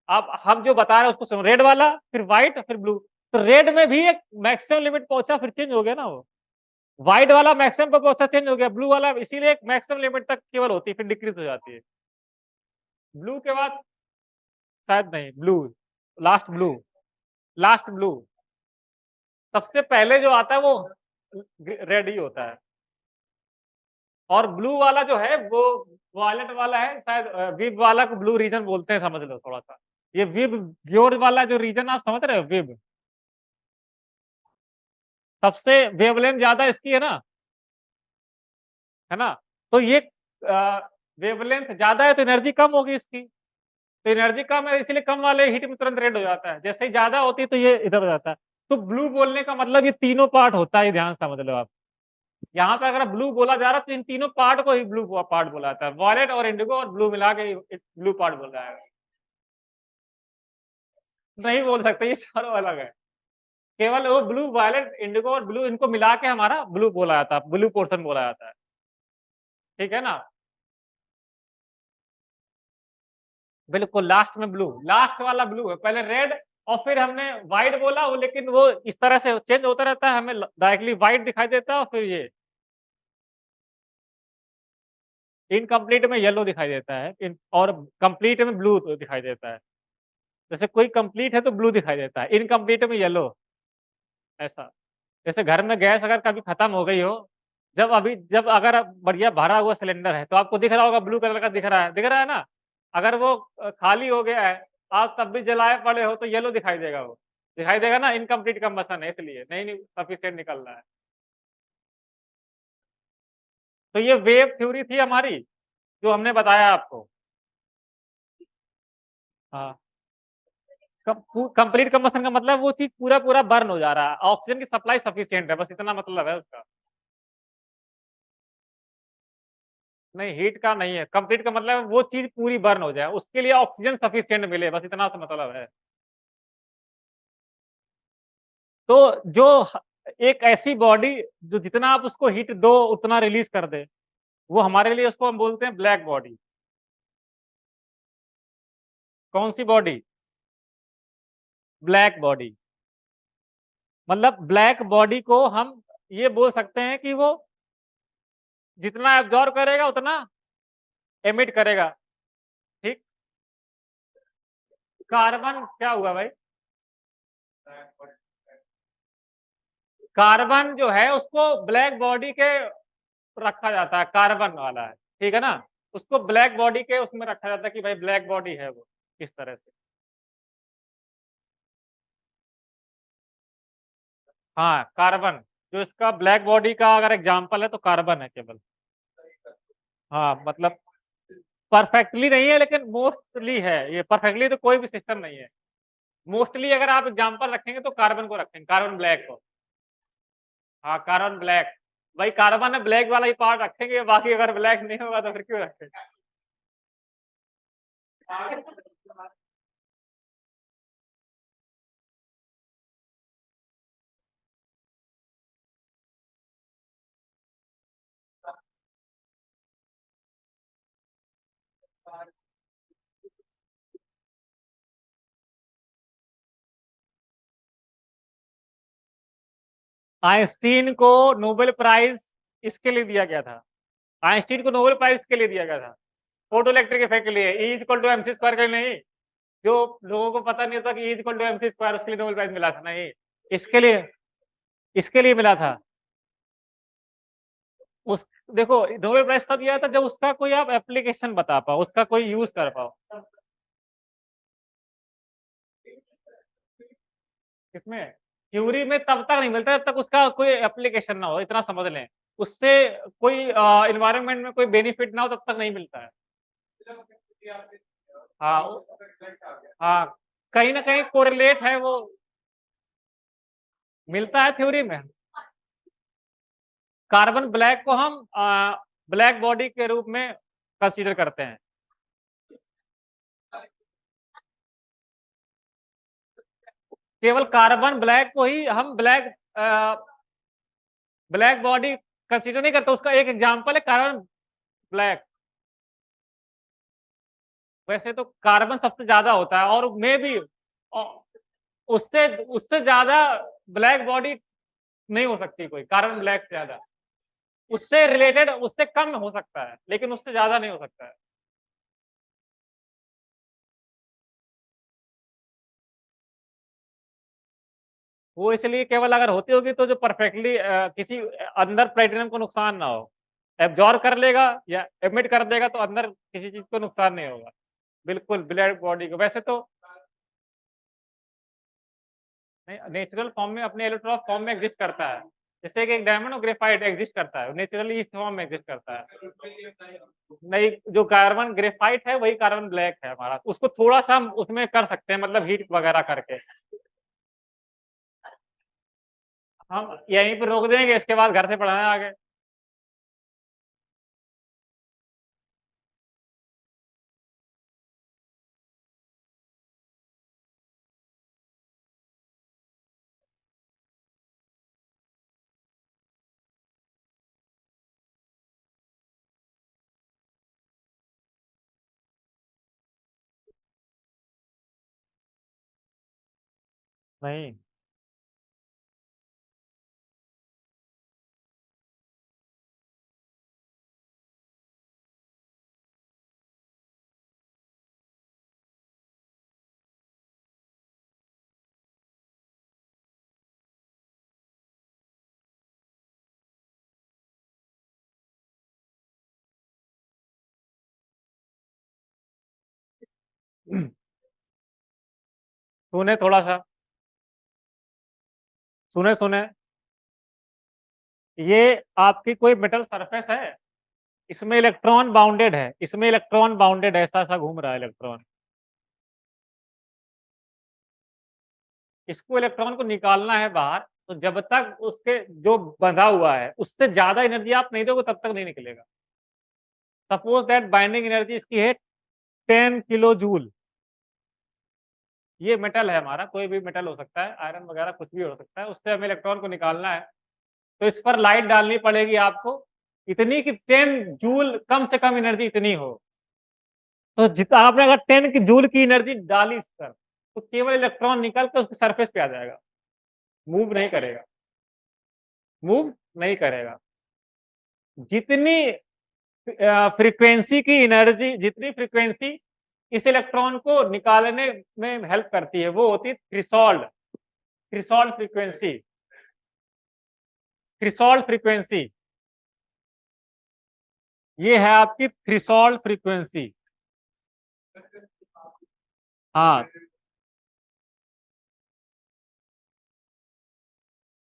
आप हम जो बता रहे हैं उसको सुनो, रेड वाला, फिर व्हाइट, फिर ब्लू। तो रेड में भी एक मैक्सिमम लिमिट पहुंचा, फिर चेंज हो गया ना वो। व्हाइट वाला मैक्सिमम पे पहुंचा, चेंज हो गया, ब्लू वाला इसीलिए एक मैक्सिमम लिमिट तक केवल होती है, फिर डिक्रीज हो जाती है। ब्लू के बाद शायद नहीं, blue last, blue last, blue सबसे पहले जो आता है वो रेड ही होता है। और ब्लू वाला जो है वो वायलेट वाला है शायद, विब वाला को ब्लू रीजन बोलते हैं, समझ लो थोड़ा सा। ये विब व्योर वाला जो रीजन आप समझ रहे हो, विब सबसे वेवलेंथ ज्यादा इसकी है ना। तो ये वेवलेंथ ज्यादा है तो एनर्जी कम होगी इसकी, तो एनर्जी कम है इसलिए कम वाले हीट में तुरंत रेड हो जाता है, जैसे ही ज्यादा होती है तो ये इधर हो जाता है। तो ब्लू बोलने का मतलब ये तीनों पार्ट होता है, ध्यान समझ लो आप। यहाँ पे अगर ब्लू बोला जा रहा है तो इन तीनों पार्ट को ही ब्लू पार्ट बोला जाता है, वॉयलेट और इंडिगो और ब्लू मिला के ब्लू पार्ट बोल रहा है। नहीं बोल सकते, ये चारों अलग है। केवल वो ब्लू, वायलेट, इंडिगो और ब्लू, इनको मिला के हमारा ब्लू बोला जाता है, ब्लू पोर्शन बोला जाता है। ठीक है ना। बिल्कुल लास्ट में ब्लू, लास्ट वाला ब्लू है, पहले रेड और फिर हमने व्हाइट बोला वो, लेकिन वो इस तरह से चेंज होता रहता है, हमें डायरेक्टली व्हाइट दिखाई देता है और फिर ये इनकम्प्लीट में येलो दिखाई देता है, और कंप्लीट में ब्लू दिखाई देता है। जैसे कोई कंप्लीट है तो ब्लू दिखाई देता है, इनकम्प्लीट में येलो, ऐसा। जैसे घर में गैस अगर कभी खत्म हो गई हो, जब अगर बढ़िया भरा हुआ सिलेंडर है तो आपको दिख रहा होगा ब्लू कलर का दिख रहा है ना। अगर वो खाली हो गया है, आप तब भी जलाए पड़े हो तो येलो दिखाई देगा, वो दिखाई देगा ना, इनकम्प्लीट कंबशन है इसलिए नहीं सफिशिएंट निकल रहा है। तो ये वेव थ्योरी थी हमारी। जो हमने बताया आपको। हाँ, कंप्लीट कंबशन का मतलब वो चीज पूरा पूरा बर्न हो जा रहा है, ऑक्सीजन की सप्लाई सफिशिएंट है, बस इतना मतलब है उसका। नहीं, हीट का नहीं है, कंप्लीट का मतलब वो चीज पूरी बर्न हो जाए, उसके लिए ऑक्सीजन सफिशिएंट मिले, बस इतना सा मतलब है। तो जो एक ऐसी बॉडी जो जितना आप उसको हीट दो उतना रिलीज कर दे, वो हमारे लिए उसको हम बोलते हैं ब्लैक बॉडी। कौन सी बॉडी? Black body. मतलब ब्लैक बॉडी को हम ये बोल सकते हैं कि वो जितना एब्जॉर्ब करेगा उतना एमिट करेगा। ठीक। कार्बन क्या हुआ भाई? कार्बन जो है उसको ब्लैक बॉडी के रखा जाता है, कार्बन वाला है, ठीक है ना। उसको ब्लैक बॉडी के उसमें रखा जाता है कि भाई ब्लैक बॉडी है वो, किस तरह से। हाँ, कार्बन जो इसका ब्लैक बॉडी का अगर एग्जाम्पल है तो कार्बन है केवल। हाँ, मतलब परफेक्टली नहीं है लेकिन मोस्टली है, ये परफेक्टली तो कोई भी सिस्टम नहीं है। मोस्टली अगर आप एग्जाम्पल रखेंगे तो कार्बन को रखेंगे, कार्बन ब्लैक को। हाँ, कार्बन ब्लैक। भाई कार्बन है, ब्लैक वाला ही पार्ट रखेंगे, बाकी अगर ब्लैक नहीं होगा तो फिर क्यों रखेंगे? आइंस्टीन को नोबेल प्राइज इसके लिए दिया गया था। आइंस्टीन को नोबेल प्राइज इसके लिए दिया गया था, फोटो इलेक्ट्रिक इफेक्ट के लिए, E equal to mc square के लिए नहीं। जो लोगों को पता नहीं होता कि E equal to mc square, उसके लिए नोबेल प्राइज मिला था नहीं, इसके लिए, इसके लिए मिला था। उस देखो नोबेल प्राइज तब दिया था जब उसका कोई आप एप्लीकेशन बता पाओ, उसका कोई यूज कर पाओ। किसमें? थ्योरी में तब तक नहीं मिलता जब तक उसका कोई एप्लीकेशन ना हो, इतना समझ लें। उससे कोई इन्वायरमेंट में कोई बेनिफिट ना हो तब तक नहीं मिलता है। हाँ, हाँ, कहीं ना कहीं कोरिलेट है वो, मिलता है थ्योरी में। कार्बन ब्लैक को हम ब्लैक बॉडी के रूप में कंसीडर करते हैं। केवल कार्बन ब्लैक को ही हम ब्लैक बॉडी कंसीडर नहीं करते, उसका एक एग्जांपल है कार्बन ब्लैक। वैसे तो कार्बन सबसे ज्यादा होता है और मे भी उससे उससे ज्यादा ब्लैक बॉडी नहीं हो सकती कोई, कार्बन ब्लैक से ज्यादा। उससे रिलेटेड उससे कम हो सकता है लेकिन उससे ज्यादा नहीं हो सकता है। वो इसलिए केवल अगर होती होगी तो जो परफेक्टली किसी अंदर प्लेटिनम को नुकसान ना हो, एब्जॉर्ब कर लेगा या एमिट कर देगा तो अंदर किसी चीज को नुकसान नहीं होगा, बिल्कुल ब्लैक बॉडी को। वैसे तो नेचुरल फॉर्म में अपने इलेक्ट्रॉन फॉर्म में एग्जिस्ट करता है, जैसे कि एक डायमंड और ग्रेफाइट एग्जिस्ट करता है नेचुरली, इस फॉर्म में एग्जिस्ट करता है। नहीं, जो कार्बन ग्रेफाइट है वही कार्बन ब्लैक है हमारा, उसको थोड़ा सा हम उसमें कर सकते हैं, मतलब हीट वगैरह करके। हम यहीं पर रोक देंगे, इसके बाद घर से पढ़ाना आगे। नहीं। सुने थोड़ा सा, सुने सुने। ये आपकी कोई मेटल सरफेस है, इसमें इलेक्ट्रॉन बाउंडेड है, इसमें इलेक्ट्रॉन बाउंडेड है, ऐसा ऐसा घूम रहा है इलेक्ट्रॉन। इसको इलेक्ट्रॉन को निकालना है बाहर, तो जब तक उसके जो बंधा हुआ है उससे ज्यादा एनर्जी आप नहीं दोगे तब तक नहीं निकलेगा। सपोज दैट बाइंडिंग एनर्जी इसकी है 10 किलो जूल। ये मेटल है हमारा, कोई भी मेटल हो सकता है, आयरन वगैरह कुछ भी हो सकता है, उससे हमें इलेक्ट्रॉन को निकालना है। तो इस पर लाइट डालनी पड़ेगी आपको, इतनी कि 10 जूल कम से कम एनर्जी इतनी हो। तो जितना आपने अगर 10 की जूल की एनर्जी डाली इस पर, तो केवल इलेक्ट्रॉन निकल के उसके सरफेस पे आ जाएगा, मूव नहीं करेगा, मूव नहीं करेगा। जितनी फ्रीक्वेंसी की एनर्जी, जितनी फ्रीक्वेंसी इस इलेक्ट्रॉन को निकालने में हेल्प करती है, वो होती है threshold, threshold frequency, threshold frequency. ये है आपकी थ्रेशोल्ड फ्रीक्वेंसी। हाँ,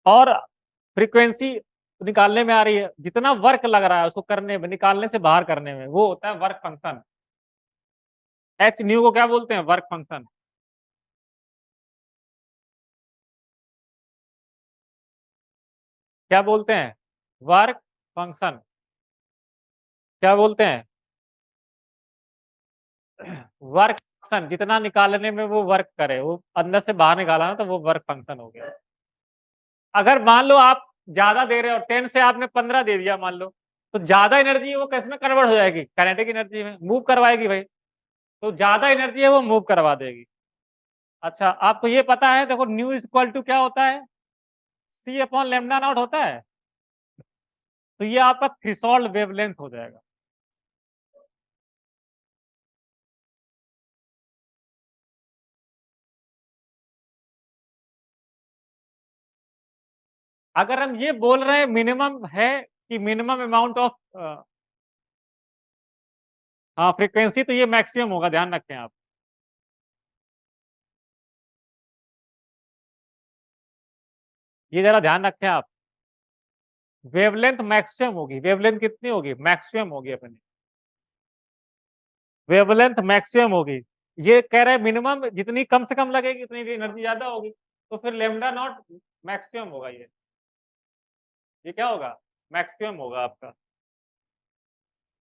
और फ्रीक्वेंसी निकालने में आ रही है, जितना वर्क लग रहा है उसको करने में, निकालने से बाहर करने में, वो होता है वर्क फंक्शन। एच न्यू को क्या बोलते हैं? Work function. क्या बोलते हैं? Work function. क्या बोलते हैं? Work function. जितना निकालने में वो वर्क करे, वो अंदर से बाहर निकाला ना, तो वो वर्क फंक्शन हो गया। अगर मान लो आप ज्यादा दे रहे हो, 10 से आपने 15 दे दिया मान लो, तो ज्यादा एनर्जी वो किस में कन्वर्ट हो जाएगी? काइनेटिक एनर्जी में मूव करवाएगी भाई। तो ज्यादा एनर्जी है वो मूव करवा देगी। अच्छा, आपको ये पता है, देखो न्यू इज इक्वल टू क्या होता है? सी अपॉन लेमडा नॉट होता है। तो ये आपका थ्रेशोल्ड वेवलेंथ हो जाएगा। अगर हम ये बोल रहे हैं मिनिमम है कि मिनिमम अमाउंट ऑफ हाँ फ्रीक्वेंसी, तो ये मैक्सिमम होगा, ध्यान रखें आप। ये जरा ध्यान रखें आप। वेवलेंथ मैक्सिमम होगी, वेवलेंथ कितनी होगी? मैक्सिमम होगी अपनी, वेवलेंथ मैक्सिमम होगी। ये कह रहे हैं मिनिमम, जितनी कम से कम लगेगी उतनी एनर्जी ज्यादा होगी, तो फिर लेमडा नॉट मैक्सिमम होगा। ये क्या होगा? मैक्सिमम होगा आपका।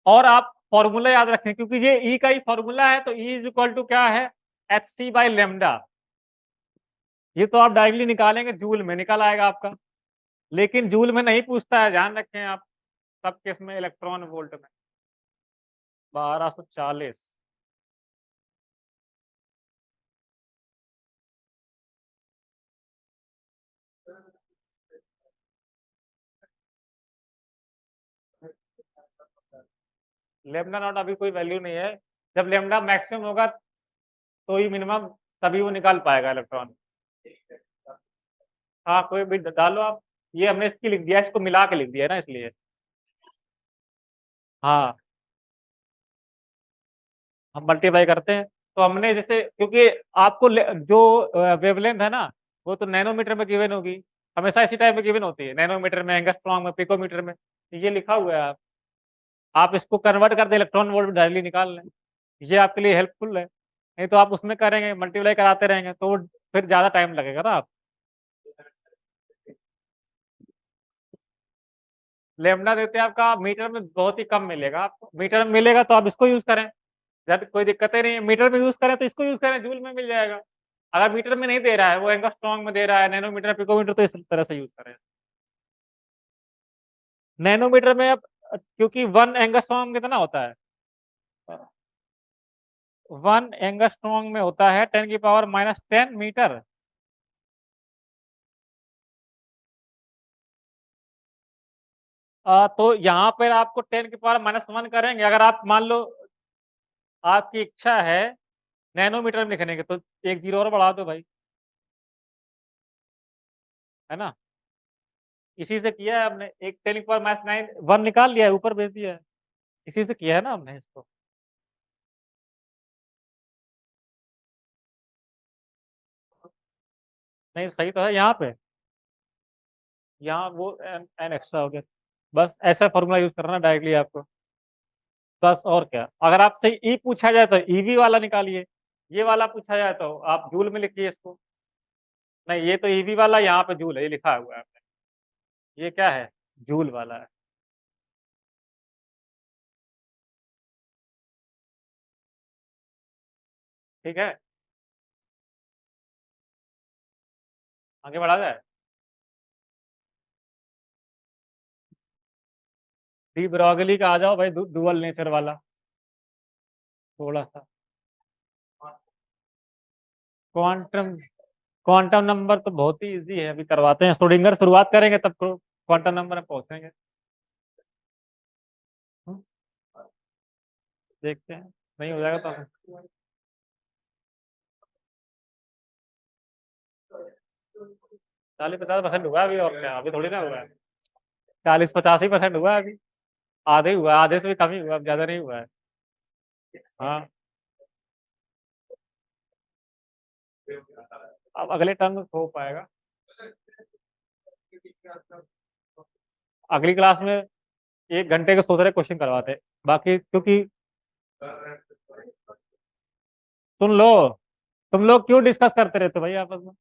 और आप फॉर्मूला याद रखें, क्योंकि ये ई का ही फॉर्मूला है, तो ई इज इक्वल टू क्या है? H c by lambda. ये तो आप डायरेक्टली निकालेंगे, जूल में निकल आएगा आपका, लेकिन जूल में नहीं पूछता है, ध्यान रखें आप। सब केस में इलेक्ट्रॉन वोल्ट में 1240। लेमडा नॉट अभी कोई वैल्यू नहीं है, जब लेमडा मैक्सिमम होगा तो ही मिनिमम, तभी वो निकाल पाएगा इलेक्ट्रॉन। हाँ, कोई भी डालो आप। ये हमने इसकी लिख दिया, इसको मिला के लिख दिया ना, इसलिए। हाँ, हम मल्टीप्लाई करते हैं। तो हमने जैसे, क्योंकि आपको जो वेवलेंथ है ना, वो तो नैनोमीटर में गिवन होगी, हमेशा इसी टाइप में गिवन होती है, नैनोमीटर में, एंगस्ट्रॉम में, पिकोमीटर में। तो ये लिखा हुआ है, आप इसको कन्वर्ट कर दे इलेक्ट्रॉन वोल्ट में डायरेक्टली निकाल लें। ये आपके लिए हेल्पफुल है। नहीं तो आप उसमें करेंगे, मल्टीप्लाई कराते रहेंगे, तो वो फिर ज्यादा टाइम लगेगा ना आप। लेमडा देते हैं आपका मीटर में बहुत ही कम मिलेगा आपको, मीटर में मिलेगा तो आप इसको यूज करें, जब कोई दिक्कत ही नहीं है। मीटर में यूज करें तो इसको यूज करें, जूल में मिल जाएगा। अगर मीटर में नहीं दे रहा है, वो एंगस्ट्रॉन्ग में दे रहा है, नैनोमीटर, पिकोमीटर, तो इस तरह से यूज करें। नैनोमीटर में अब, क्योंकि 1 एंगस्ट्रॉन्ग कितना होता है? 1 एंगस्ट्रॉन्ग में होता है 10⁻⁻10 मीटर। तो यहाँ पर आपको 10⁻⁻1 करेंगे, अगर आप मान लो आपकी इच्छा है नैनोमीटर में लिखने की, तो एक जीरो और बढ़ा दो भाई, है ना। इसी से किया है हमने, एक 10⁻⁹ 1 निकाल लिया है, ऊपर भेज दिया है। इसी से किया है ना हमने इसको। नहीं, सही तो है यहाँ पे, यहाँ वो एन एक्स्ट्रा हो गया। बस ऐसा फॉर्मूला यूज करना डायरेक्टली आपको। बस और क्या। अगर आपसे ई पूछा जाए तो ईवी वाला निकालिए, ये वाला पूछा जाए तो आप जूल में लिखिए इसको। नहीं, ये तो ईवी वाला, यहाँ पे जूल है, ये लिखा हुआ है आपने। ये क्या है? जूल वाला है। ठीक है, आगे बढ़ा जाए। डी ब्रॉगली का आ जाओ भाई, डुअल नेचर वाला थोड़ा सा। क्वांटम क्वांटम नंबर तो बहुत ही इजी है, अभी करवाते हैं, श्रोडिंगर शुरुआत करेंगे तब क्वांटम नंबर में पहुंचेंगे। हम्म, देखते हैं, नहीं हो जाएगा तो 40-50% हुआ है अभी, और क्या, अभी थोड़ी ना हुआ है। 40-85% हुआ है अभी। आधे ही हुआ है, आधे से भी कम ही हुआ है, अब ज्यादा नहीं हुआ है। हाँ, अब अगले टर्म में हो पाएगा। अगली क्लास में 1 घंटे के सोच रहे क्वेश्चन करवाते हैं। बाकी क्योंकि सुन लो, तुम लोग क्यों डिस्कस करते रहते हो भाई आपस में?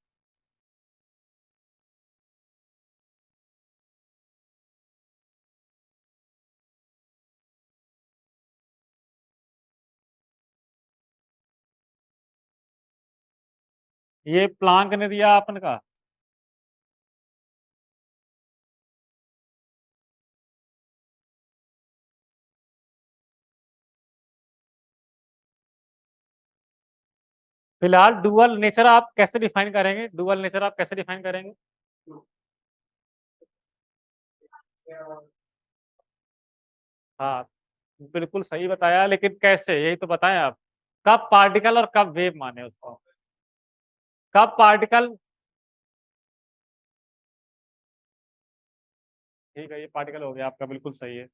ये प्लांक ने दिया अपन का। फिलहाल डुअल नेचर आप कैसे डिफाइन करेंगे? डुअल नेचर आप कैसे डिफाइन करेंगे? हाँ, बिल्कुल सही बताया, लेकिन कैसे, यही तो बताएं आप। कब पार्टिकल और कब वेव माने उसको? कब पार्टिकल? ठीक है, ये पार्टिकल हो गया आपका, बिल्कुल सही है,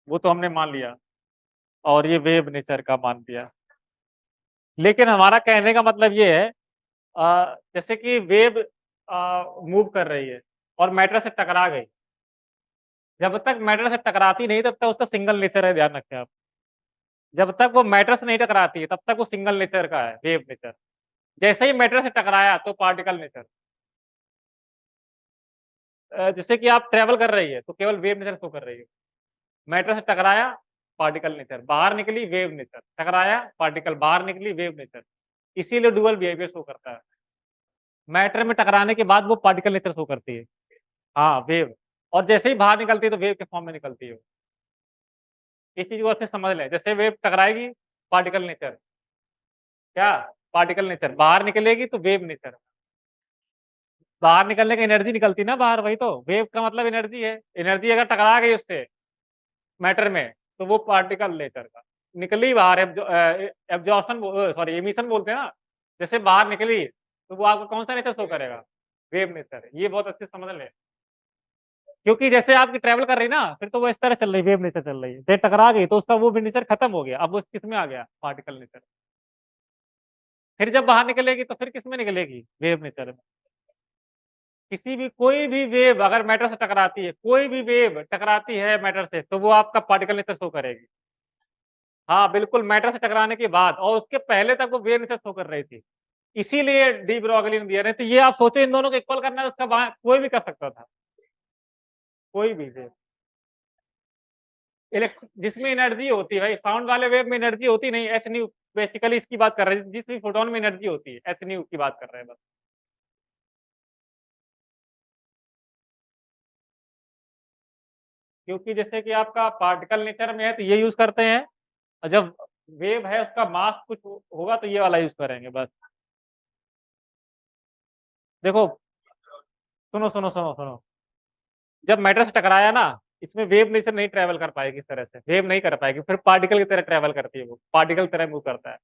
वो तो हमने मान लिया। और ये वेव नेचर का मान दिया। लेकिन हमारा कहने का मतलब ये है, जैसे कि वेव मूव कर रही है और मैटर से टकरा गई। जब तक मैटर से टकराती नहीं तब तक उसका सिंगल नेचर है, ध्यान रखें आप। जब तक वो मैटर से नहीं टकराती है तब तक वो सिंगल नेचर का है, वेव नेचर। जैसे ही मैटर से टकराया तो पार्टिकल नेचर। जैसे कि आप ट्रेवल कर रही है तो केवल वेव नेचर शो कर रही है। मैटर से टकराया, पार्टिकल नेचर, बाहर निकली, वेव नेचर, टकराया पार्टिकल, बाहर निकली, वेव नेचर। इसीलिए डुअल बिहेवियर शो करता है। मैटर में टकराने के बाद वो पार्टिकल नेचर शो करती है। हाँ, वेव। और जैसे ही बाहर निकलती है तो वेव के फॉर्म में निकलती है। इस चीज को अच्छे से समझ लें, जैसे वेव टकराएगी, पार्टिकल नेचर। क्या? Particle nature. बाहर निकलेगी तो वेव नेचर। बाहर निकलने की एनर्जी निकलती ना बाहर, वही तो वेव का मतलब एनर्जी है। एनर्जी अगर टकरा गई उससे, मैटर में, तो वो पार्टिकल नेचर का। निकली बाहर, एब्जॉर्प्शन, सॉरी एमिशन बोलते हैं ना। जैसे बाहर निकली तो वो आपको कौन सा नेचर शो करेगा? Wave nature. ये बहुत अच्छे से समझ लें। क्योंकि जैसे आपकी ट्रेवल कर रही ना, फिर तो वो इस तरह चल रही, वेव नेचर चल रही है, फिर टकरा गई तो उसका वो नेचर खत्म हो गया, अब वो किस में आ गया? Particle nature. फिर जब बाहर निकलेगी तो फिर किस में निकलेगी? वेव नेचर में। किसी भी, कोई भी वेव अगर मैटर से टकराती है, कोई भी वेव टकराती है मैटर से, तो वो आपका पार्टिकल नेचर शो करेगी। हाँ बिल्कुल, मैटर से टकराने के बाद, और उसके पहले तक वो वेव नेचर शो कर रही थी। इसीलिए डी ब्रॉगली ने दिया। नहीं तो ये आप सोचो, इन दोनों को इक्वल करना है, उसका कोई भी कर सकता था, कोई भी वेव। जिसमें एनर्जी होती है भाई, साउंड वाले वेव में एनर्जी होती नहीं, एच न्यू। बेसिकली इसकी बात कर रहे हैं, जिस भी फोटोन में एनर्जी होती है, एच न्यू की बात कर रहे हैं बस। क्योंकि जैसे कि आपका पार्टिकल नेचर में है तो ये यूज करते हैं, और जब वेव है उसका मास कुछ होगा तो ये वाला यूज करेंगे बस। देखो, सुनो सुनो सुनो सुनो, जब मैटर से टकराया ना, इसमें वेव नेचर नहीं ट्रेवल कर पाएगी, इस तरह से वेव नहीं कर पाएगी, फिर पार्टिकल की तरह ट्रेवल करती है, वो पार्टिकल की तरह मूव करता है।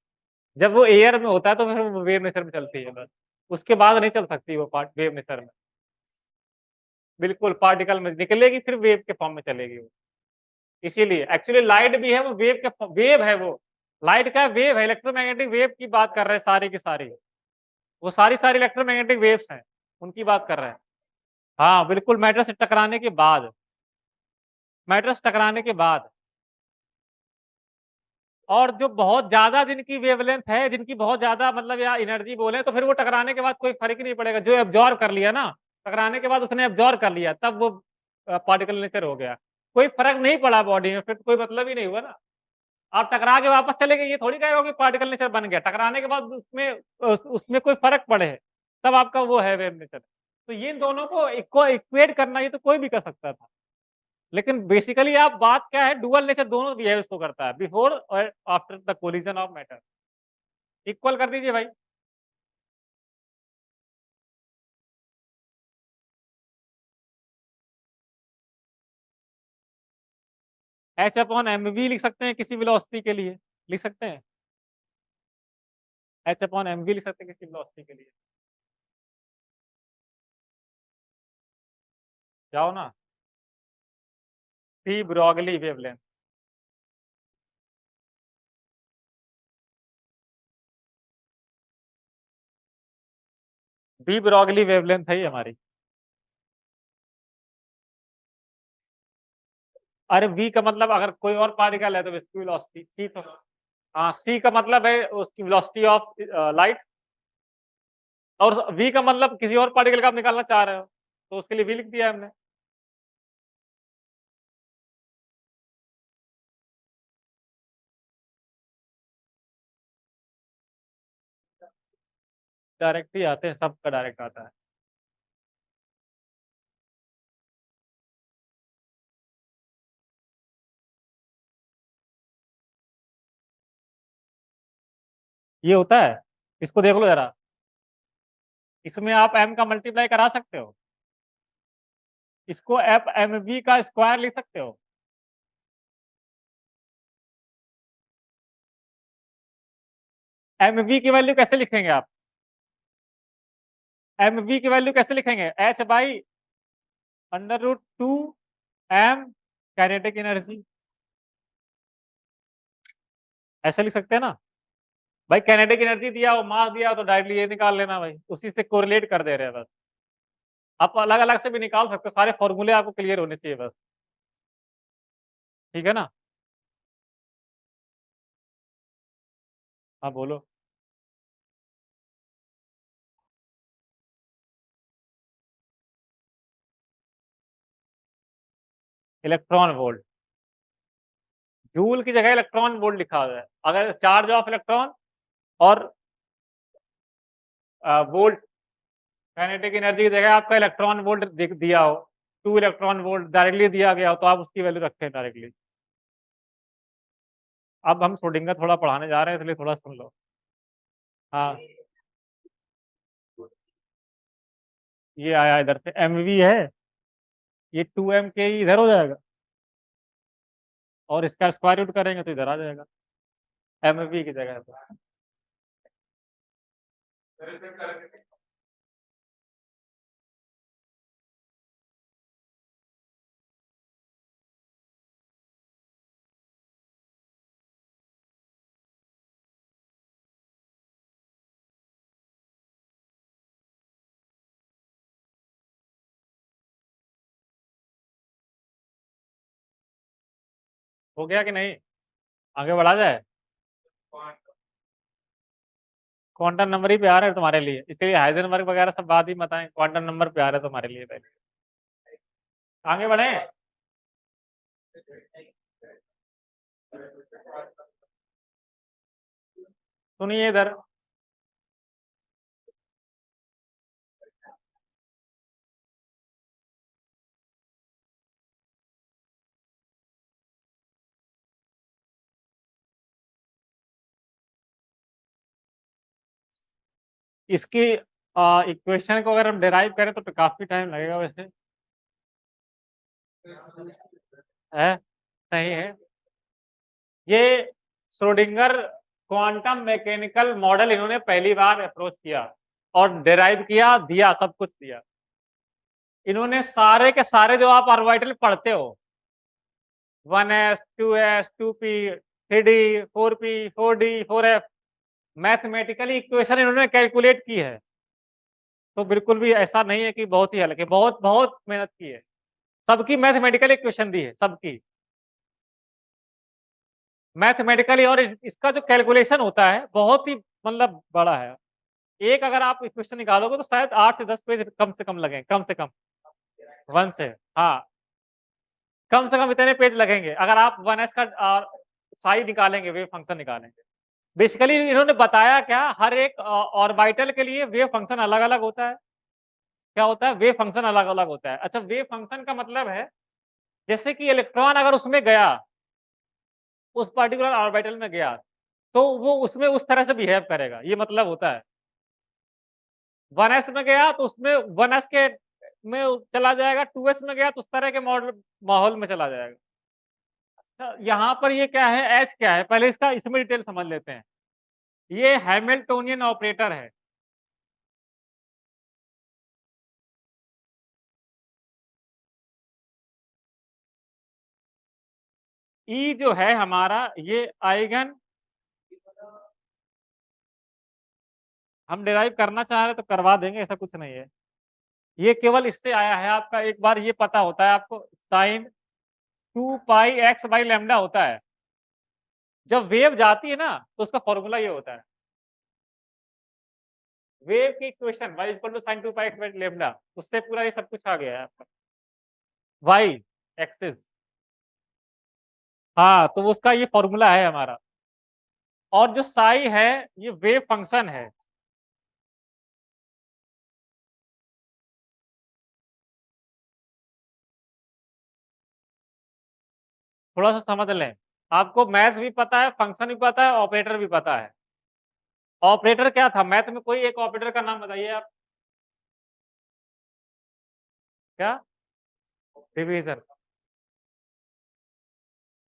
जब वो एयर में होता है तो फिर वो वेव नेचर में चलती है बस। उसके बाद नहीं चल सकती वो वेव नेचर में। बिल्कुल, पार्टिकल में निकलेगी फिर वेव के फॉर्म में चलेगी वो। इसीलिए एक्चुअली लाइट भी है वो वेव के, वेव है वो। लाइट का वेव है, इलेक्ट्रोमैग्नेटिक वेव की बात कर रहे हैं सारी की सारी। वो सारी सारी इलेक्ट्रोमैग्नेटिक वेव्स हैं, उनकी बात कर रहे हैं। हाँ बिल्कुल, मैटर से टकराने के बाद। मैटर्स टकराने के बाद। और जो बहुत ज़्यादा जिनकी वेवलेंथ है, जिनकी बहुत ज़्यादा मतलब या एनर्जी बोले, तो फिर वो टकराने के बाद कोई फ़र्क ही नहीं पड़ेगा। जो एब्ज़ॉर्ब कर लिया ना, टकराने के बाद उसने एब्ज़ॉर्ब कर लिया, तब वो पार्टिकल नेचर हो गया। कोई फ़र्क नहीं पड़ा बॉडी में, फिर कोई मतलब ही नहीं हुआ ना। आप टकरा के वापस चले गए, ये थोड़ी कहेगा कि पार्टिकल नेचर बन गया। टकराने के बाद उसमें कोई फ़र्क पड़े, तब आपका वो है वेव नेचर। तो ये दोनों को इक्वेट करना, ये तो कोई भी कर सकता था। लेकिन बेसिकली आप बात क्या है, डुअल नेचर दोनों बिहेव शो करता है, बिफोर और after the collision of matter. Equal कर दीजिए भाई। एच अपॉन एम वी लिख सकते हैं किसी वेलोसिटी के लिए, लिख सकते हैं। एच अपॉन एम वी लिख सकते हैं किसी वेलोसिटी के लिए। जाओ ना। De Broglie wavelength. De Broglie wavelength है ये हमारी। अरे वी का मतलब अगर कोई और पार्टिकल है तो इसकी वेलोसिटी सी, तो हाँ सी का मतलब है उसकी वेलोसिटी ऑफ लाइट, और वी का मतलब किसी और पार्टिकल का आप निकालना चाह रहे हो, तो उसके लिए वी लिख दिया हमने। डायरेक्ट ही आते हैं, सबका डायरेक्ट आता है। ये होता है, इसको देख लो जरा। इसमें आप m का मल्टीप्लाई करा सकते हो, इसको एफ एम वी का स्क्वायर लिख सकते हो। एम वी की वैल्यू कैसे लिखेंगे आप? एम वी की वैल्यू कैसे लिखेंगे? H by under root two m kinetic energy, ऐसे लिख सकते हैं ना भाई। काइनेटिक एनर्जी दिया हो, मास दिया हो, तो डायरेक्टली ये निकाल लेना भाई, उसी से कोरिलेट कर दे रहे हैं बस। आप अलग अलग से भी निकाल सकते हो, सारे फॉर्मूले आपको क्लियर होने चाहिए बस। ठीक है ना? हाँ बोलो। Electron volt. जूल की जगह इलेक्ट्रॉन वोल्ट लिखा हुआ है। अगर चार्ज ऑफ इलेक्ट्रॉन और वोल्ट, काइनेटिक एनर्जी की जगह आपका इलेक्ट्रॉन वोल्ट दिया हो, 2 इलेक्ट्रॉन वोल्ट डायरेक्टली दिया गया हो, तो आप उसकी वैल्यू रखें डायरेक्टली। अब हम श्रोडिंगर थोड़ा पढ़ाने जा रहे हैं, इसलिए थोड़ा सुन लो। हाँ, ये आया इधर से, एम वी है, ये 2m के इधर हो जाएगा, और इसका स्क्वायर रूट करेंगे तो इधर आ जाएगा एम वी की जगह पे। हो गया कि नहीं? आगे बढ़ा जाए। क्वांटम नंबर ही पे आ रहा है तुम्हारे लिए, इसलिए हाइजेनबर्ग वगैरह सब बात ही बताएं, क्वांटम नंबर पे आ रहा है तुम्हारे लिए पहले। आगे बढ़े। सुनिए इधर। इसकी इक्वेशन को अगर हम डिराइव करें तो काफी टाइम लगेगा वैसे। है? सही है। ये श्रोडिंगर क्वांटम मैकेनिकल मॉडल इन्होंने पहली बार अप्रोच किया और डिराइव किया, दिया, सब कुछ दिया। इन्होंने सारे के सारे जो आप ऑर्बिटल पढ़ते हो, 1s 2s 2p 3d 4p 4d 4f, mathematically equation इन्होंने कैलकुलेट की है। तो बिल्कुल भी ऐसा नहीं है कि बहुत ही हल्के, बहुत बहुत मेहनत की है। सबकी मैथमेटिकल इक्वेशन दी है, सबकी। मैथमेटिकली, और इसका जो कैलकुलेशन होता है बहुत ही मतलब बड़ा है। एक अगर आप इक्वेशन निकालोगे तो शायद 8 से 10 पेज कम से कम लगेंगे, कम से कम 1 से, हाँ, कम से कम इतने पेज लगेंगे अगर आप 1s का साई निकालेंगे, वेव फंक्शन निकालेंगे। बेसिकली इन्होंने बताया क्या, हर एक ऑर्बिटल के लिए वेव फंक्शन अलग-अलग होता है। क्या होता है? वेव फंक्शन अलग-अलग होता है। अच्छा, वेव फंक्शन का मतलब है जैसे कि इलेक्ट्रॉन अगर उसमें गया, उस पर्टिकुलर ऑर्बिटल में गया, तो वो उसमें उस तरह से बिहेव करेगा, ये मतलब होता है। 1s में गया तो उसमें 1s के में चला जाएगा, 2s में गया तो उस तरह के माहौल में चला जाएगा। यहाँ पर ये क्या है, एच क्या है? पहले इसका इसमें डिटेल समझ लेते हैं। ये हैमिल्टोनियन ऑपरेटर है। ई जो है हमारा, ये आइगन, हम डिराइव करना चाह रहे तो करवा देंगे, ऐसा कुछ नहीं है। ये केवल इससे आया है, आपका एक बार ये पता होता है आपको, sine 2 pi x by lambda होता है। जब वेव जाती है ना तो उसका फॉर्मूला ये होता है, वेव की equation y equal to sine 2 pi x by lambda, उससे पूरा ये सब कुछ आ गया है आपका, y एक्सिस। हाँ, तो उसका ये फॉर्मूला है हमारा। और जो साई है ये वेव फंक्शन है। थोड़ा सा समझ लें, आपको मैथ भी पता है, फंक्शन भी पता है, ऑपरेटर भी पता है। ऑपरेटर क्या था मैथ में? कोई एक ऑपरेटर का नाम बताइए आप। क्या? डिवीजन।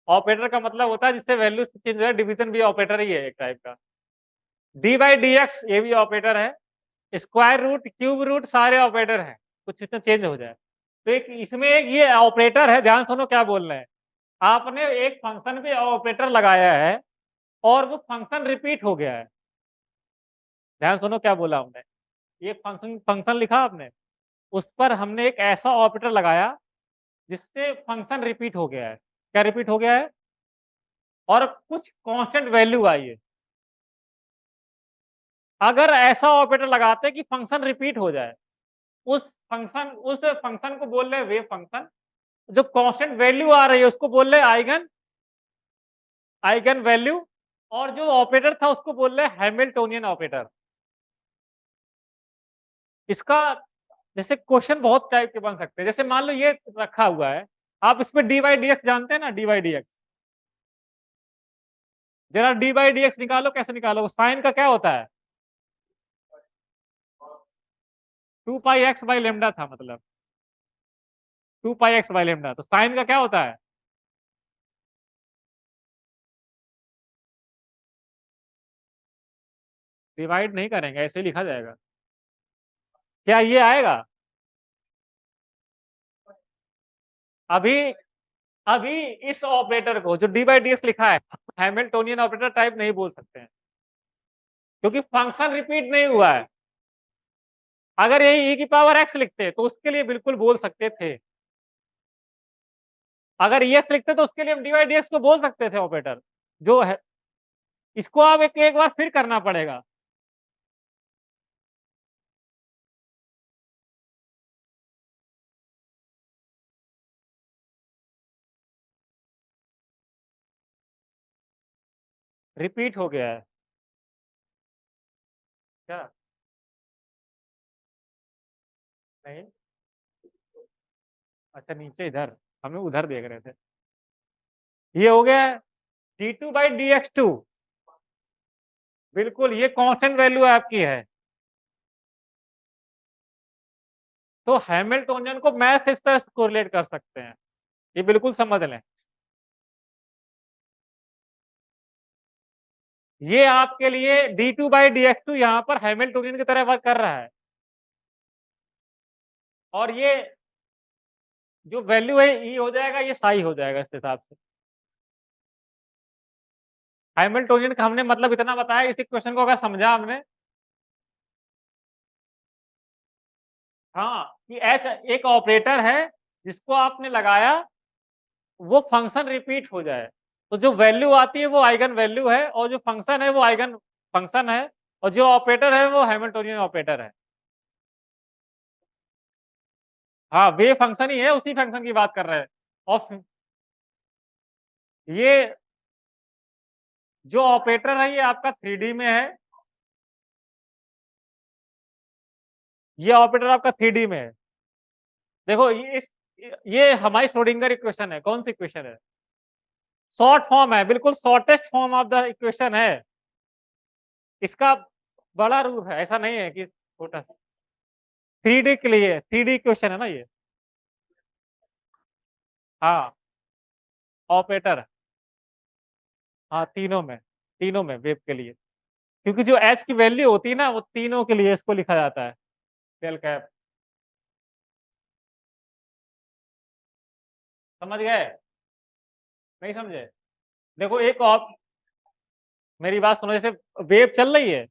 ऑपरेटर का मतलब होता है जिससे वैल्यू चेंज हो जाए, डिवीजन भी ऑपरेटर ही है एक टाइप का। डी बाई डी एक्स ये भी ऑपरेटर है, स्क्वायर रूट, क्यूब रूट सारे ऑपरेटर हैं, कुछ इतना चेंज हो जाए तो। एक इसमें एक ये ऑपरेटर है, ध्यान सुनो क्या बोल रहे हैं। आपने एक फंक्शन पे ऑपरेटर लगाया है और वो फंक्शन रिपीट हो गया है। ध्यान सुनो क्या बोला हमने, ये फंक्शन फंक्शन लिखा आपने, उस पर हमने एक ऐसा ऑपरेटर लगाया जिससे फंक्शन रिपीट हो गया है। क्या रिपीट हो गया है? और कुछ कांस्टेंट वैल्यू आई है। अगर ऐसा ऑपरेटर लगाते कि फंक्शन रिपीट हो जाए, उस फंक्शन को बोल रहे हैं वेव फंक्शन। जो कांस्टेंट वैल्यू आ रही है उसको बोल रहे हैं आइगन आइगन वैल्यू। और जो ऑपरेटर था उसको बोल रहे हैं हैमिल्टोनियन ऑपरेटर। इसका जैसे क्वेश्चन बहुत टाइप के बन सकते हैं, जैसे मान लो ये रखा हुआ है, आप इस पे डी बाई डी एक्स जानते हैं ना, डी बाई डी एक्स। जरा डी बाई डी एक्स निकालो, कैसे निकालो? साइन का क्या होता है? 2 पाई एक्स बाई लेमडा था, मतलब 2 पाई एक्स बाई लेमडा, तो साइन का क्या होता है? डिवाइड नहीं करेंगे, ऐसे ही लिखा जाएगा। क्या ये आएगा? अभी अभी इस ऑपरेटर को जो डी बाई डी एक्स लिखा है, हैमिल्टोनियन ऑपरेटर टाइप नहीं बोल सकते हैं, क्योंकि फंक्शन रिपीट नहीं हुआ है। अगर यही e की पावर x लिखते तो उसके लिए बिल्कुल बोल सकते थे। अगर ex लिखते तो उसके लिए हम dy dx को बोल सकते थे ऑपरेटर जो है। इसको आप एक बार फिर करना पड़ेगा। रिपीट हो गया है क्या? नहीं, अच्छा नीचे इधर, हमें उधर देख रहे थे। ये हो गया है d2 बाई dx2। बिल्कुल, ये कांस्टेंट वैल्यू आपकी है। तो हैमिल्टोनियन को मैथ इस तरह से कोरिलेट कर सकते हैं, ये बिल्कुल समझ लें। ये आपके लिए d2 बाई dx2 यहाँ पर हैमिल्टोनियन की तरह वर्क कर रहा है। और ये जो वैल्यू है ई हो जाएगा, ये साई हो जाएगा इस हिसाब से। हैमिल्टोनियन का हमने मतलब इतना बताया, इस इक्वेशन को अगर समझा हमने, हाँ, कि एच एक ऑपरेटर है जिसको आपने लगाया वो फंक्शन रिपीट हो जाए, तो जो वैल्यू आती है वो आइगन वैल्यू है, और जो फंक्शन है वो आइगन फंक्शन है, और जो ऑपरेटर है वो हैमिल्टोनियन ऑपरेटर है। हाँ, वेव फंक्शन ही है, उसी फंक्शन की बात कर रहे हैं। और ये जो ऑपरेटर है ये आपका 3D में है, ये ऑपरेटर आपका 3D में है। देखो ये हमारी श्रोडिंगर इक्वेशन है। कौन सी इक्वेशन है? शॉर्ट फॉर्म है, बिल्कुल shortest form of the equation है। इसका बड़ा रूप है, ऐसा नहीं है कि छोटा सा। 3D के लिए 3D इक्वेशन है ना ये। हाँ, ऑपरेटर। हाँ, तीनों में वेव के लिए, क्योंकि जो एच की वैल्यू होती है ना वो तीनों के लिए इसको लिखा जाता है, डेल कैप। समझ गए? नहीं समझे? देखो एक और मेरी बात सुनो, जैसे वेव चल रही है,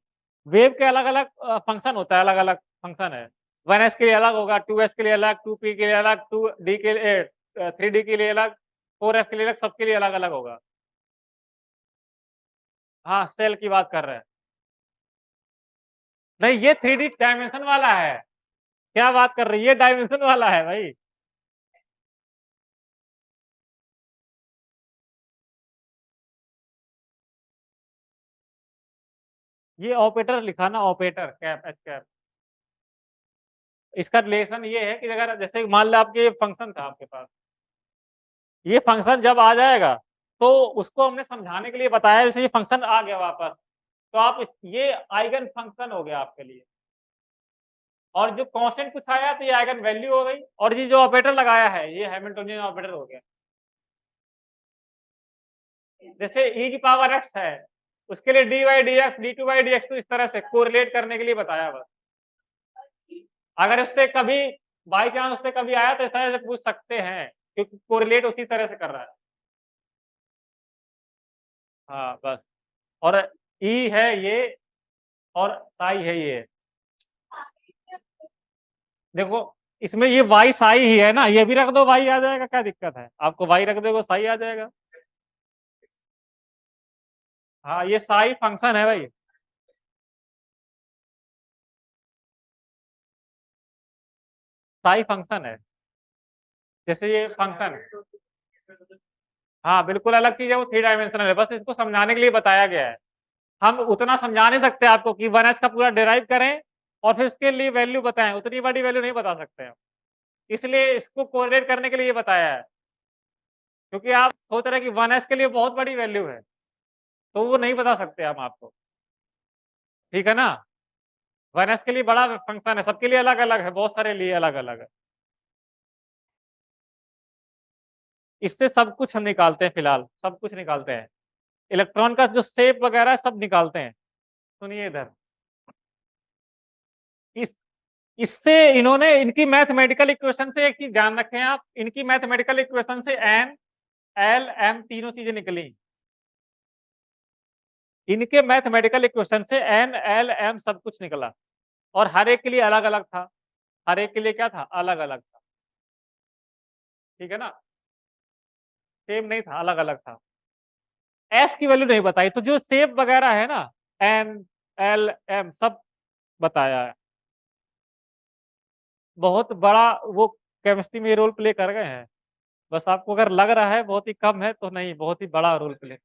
वेव के अलग अलग फंक्शन होता है, अलग अलग फंक्शन है। 1s के लिए अलग होगा, 2s के लिए अलग, 2p के लिए अलग, 2d के लिए 3d के लिए अलग, 4f के लिए अलग, सबके लिए अलग अलग होगा। हाँ, सेल की बात कर रहे हैं। नहीं, ये 3D डायमेंशन वाला है। क्या बात कर रही है, ये डायमेंशन वाला है भाई। ये ऑपरेटर लिखा ना, ऑपरेटर कैप, एच कैप। इसका रिलेशन ये है कि अगर जैसे मान लो आपके फंक्शन था आपके पास, ये फंक्शन जब आ जाएगा तो उसको हमने समझाने के लिए बताया, जैसे ये फंक्शन आ गया वापस, तो आप ये आइगन फंक्शन हो गया आपके लिए, और जो कांस्टेंट कुछ आया तो ये आइगन वैल्यू हो गई, और ये जो ऑपरेटर लगाया है ये हैमिल्टोनियन ऑपरेटर हो गया। जैसे e की पावर x है, उसके लिए dy dx d2 by dx, तो इस तरह से कोरिलेट करने के लिए बताया बस। अगर उससे कभी बाई चांस उससे कभी आया तो इस तरह से पूछ सकते हैं, क्योंकि कोरिलेट उसी तरह से कर रहा है। हाँ बस। और ई है ये, और साई है ये। देखो इसमें ये वाई साई ही है ना, ये भी रख दो वाई आ जाएगा, क्या दिक्कत है आपको? वाई रख दोगे साई आ जाएगा। हाँ, ये साई फंक्शन है भाई। साई फंक्शन है, जैसे ये फंक्शन। हाँ बिल्कुल अलग चीज है, वो 3 डायमेंशनल है, बस इसको समझाने के लिए बताया गया है। हम उतना समझा नहीं सकते आपको कि 1s का पूरा डिराइव करें और फिर इसके लिए वैल्यू बताएं, उतनी बड़ी वैल्यू नहीं बता सकते हम। इसलिए इसको कोरिलेट करने के लिए बताया है, क्योंकि आप सोच रहे हैं कि 1s के लिए बहुत बड़ी वैल्यू है, तो वो नहीं बता सकते हम आपको। ठीक है ना? 1s के लिए बड़ा फंक्शन है, सबके लिए अलग अलग है, बहुत सारे लिए अलग अलग है। इससे सब कुछ हम निकालते हैं, फिलहाल सब कुछ निकालते हैं। इलेक्ट्रॉन का जो शेप वगैरह सब निकालते हैं। सुनिए इधर, इस इससे इन्होंने इनकी मैथमेटिकल इक्वेशन से एक चीज ध्यान रखें आप, इनकी मैथमेटिकल इक्वेशन से एन एल एम तीनों चीजें निकली। इनके मैथमेटिकल इक्वेशन से एन एल एम सब कुछ निकला, और हर एक के लिए अलग अलग था। हर एक के लिए क्या था? अलग अलग था। ठीक है ना? सेम नहीं था, अलग अलग था। एस की वैल्यू नहीं बताई, तो जो शेप वगैरह है ना, एन एल एम सब बताया है। बहुत बड़ा वो केमिस्ट्री में रोल प्ले कर गए हैं। बस आपको अगर लग रहा है बहुत ही कम है, तो नहीं, बहुत ही बड़ा रोल प्ले।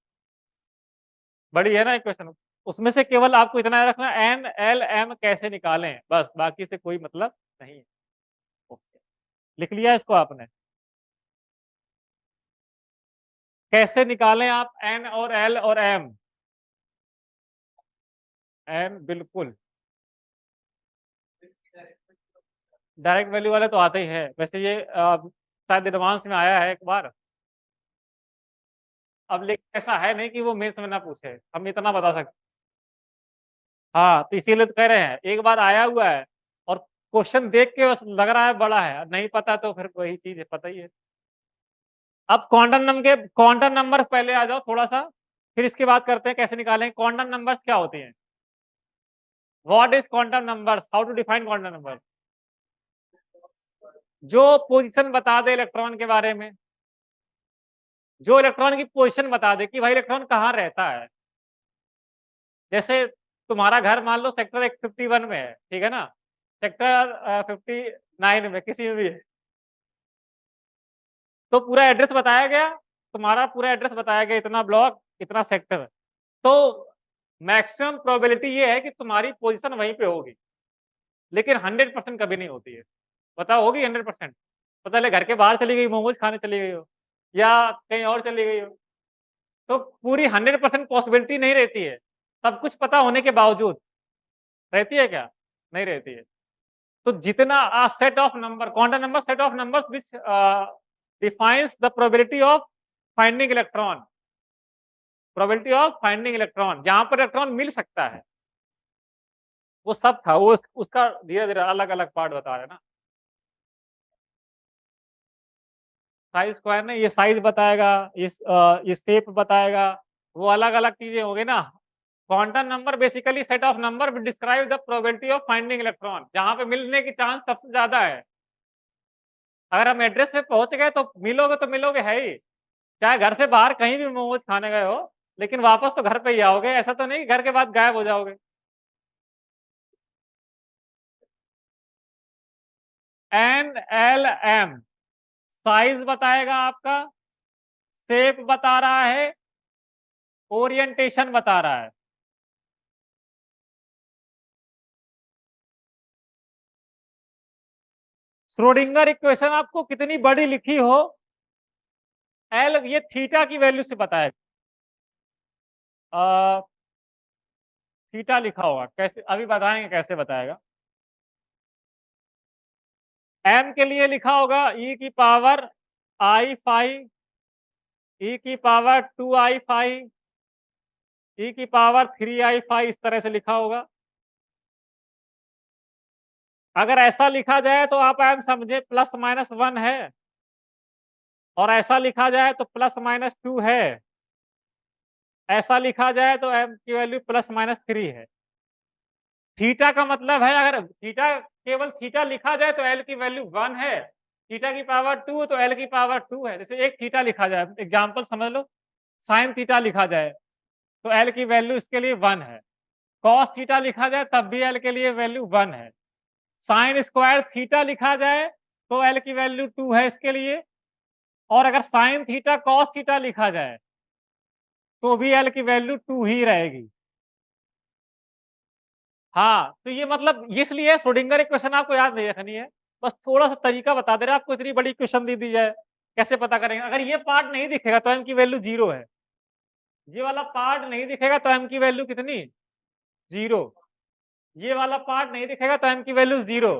बड़ी है ना इक्वेशन, उसमें से केवल आपको इतना रखना, एन एल एम कैसे निकालें, बस, बाकी से कोई मतलब नहीं है। ओके, लिख लिया इसको आपने? कैसे निकालें आप एन और एल और एम? एन बिल्कुल डायरेक्ट वैल्यू वाले तो आते ही है, वैसे ये शायद एडवांस में आया है एक बार। अब लेकिन ऐसा है नहीं कि वो मेंस में ना पूछे, हम इतना बता सकते। हाँ, तो इसीलिए तो कह रहे हैं, एक बार आया हुआ है और क्वेश्चन देख के बस लग रहा है बड़ा है, नहीं पता तो फिर वही चीज है, पता ही है। अब क्वांटम नंबर पहले आ जाओ थोड़ा सा, फिर इसकी बात करते हैं कैसे निकालें। क्वांटम नंबर्स क्या होते हैं? What is quantum numbers, how to define quantum number? जो पोजीशन बता दे इलेक्ट्रॉन के बारे में, जो इलेक्ट्रॉन की पोजीशन बता दे कि भाई इलेक्ट्रॉन कहाँ रहता है। जैसे तुम्हारा घर मान लो सेक्टर 51 में है, ठीक है ना? सेक्टर 59 में, किसी में भी है। तो पूरा एड्रेस बताया गया, तुम्हारा पूरा एड्रेस बताया गया, इतना ब्लॉक, इतना सेक्टर। तो मैक्सिमम प्रोबेबिलिटी ये है कि तुम्हारी पोजीशन वहीं पे होगी, लेकिन 100% कभी नहीं होती है। बताओ होगी 100%? पता चले घर के बाहर चली गई, मोमोज खाने चली गई हो, या कहीं और चली गई हो। तो पूरी 100% पॉसिबिलिटी नहीं रहती है, सब कुछ पता होने के बावजूद। रहती है क्या? नहीं रहती है। तो जितना set of number, quantum number, set of numbers which defines the probability of finding electron, probability of finding electron, जहां पर इलेक्ट्रॉन मिल सकता है, वो सब था। वो उसका धीरे धीरे अलग अलग पार्ट बता रहे हैं ना। साइज स्क्वायर ने ये साइज बताएगा, ये शेप बताएगा, वो अलग अलग चीजें होंगी ना। Quantum number basically set of number will describe the probability of finding electron, जहां पे मिलने की चांस सबसे ज्यादा है। अगर हम एड्रेस पे पहुंच गए तो मिलोगे, तो मिलोगे है ही। चाहे घर से बाहर कहीं भी मोमोज खाने गए हो, लेकिन वापस तो घर पे ही आओगे। ऐसा तो नहीं कि घर के बाद गायब हो जाओगे। NLM साइज बताएगा आपका, शेप बता रहा है, ओरिएंटेशन बता रहा है। श्रोडिंगर इक्वेशन आपको कितनी बड़ी लिखी हो, एल ये थीटा की वैल्यू से बताएगा। थीटा लिखा होगा, कैसे अभी बताएंगे कैसे बताएगा। एम के लिए लिखा होगा ई की पावर i5, ई की पावर 2i5, ई की पावर 3i5, इस तरह से लिखा होगा। अगर ऐसा लिखा जाए तो आप एम समझे +-1 है, और ऐसा लिखा जाए तो +-2 है, ऐसा लिखा जाए तो एम की वैल्यू +-3 है। थीटा का मतलब है, अगर थीटा केवल थीटा लिखा जाए तो एल की वैल्यू 1 है, थीटा की पावर 2 तो एल की पावर 2 है। जैसे एक थीटा लिखा जाए, एग्जांपल समझ लो, साइन थीटा लिखा जाए तो एल की वैल्यू इसके लिए 1 है। कॉस थीटा लिखा जाए तब भी एल के लिए वैल्यू 1 है। साइन स्क्वायर थीटा लिखा जाए तो एल की वैल्यू 2 है इसके लिए। और अगर साइन थीटा कॉस थीटा लिखा जाए तो भी एल की वैल्यू 2 ही रहेगी। हाँ, तो ये मतलब इसलिए श्रोडिंगर इक्वेशन आपको याद नहीं रखनी है, बस थोड़ा सा तरीका बता दे रहे हैं आपको। इतनी बड़ी इक्वेशन दे दी जाए, कैसे पता करेंगे? अगर ये पार्ट नहीं दिखेगा तो एम की वैल्यू 0 है। ये वाला पार्ट नहीं दिखेगा तो एम की वैल्यू कितनी? 0। ये वाला पार्ट नहीं दिखेगा तो एम की वैल्यू 0।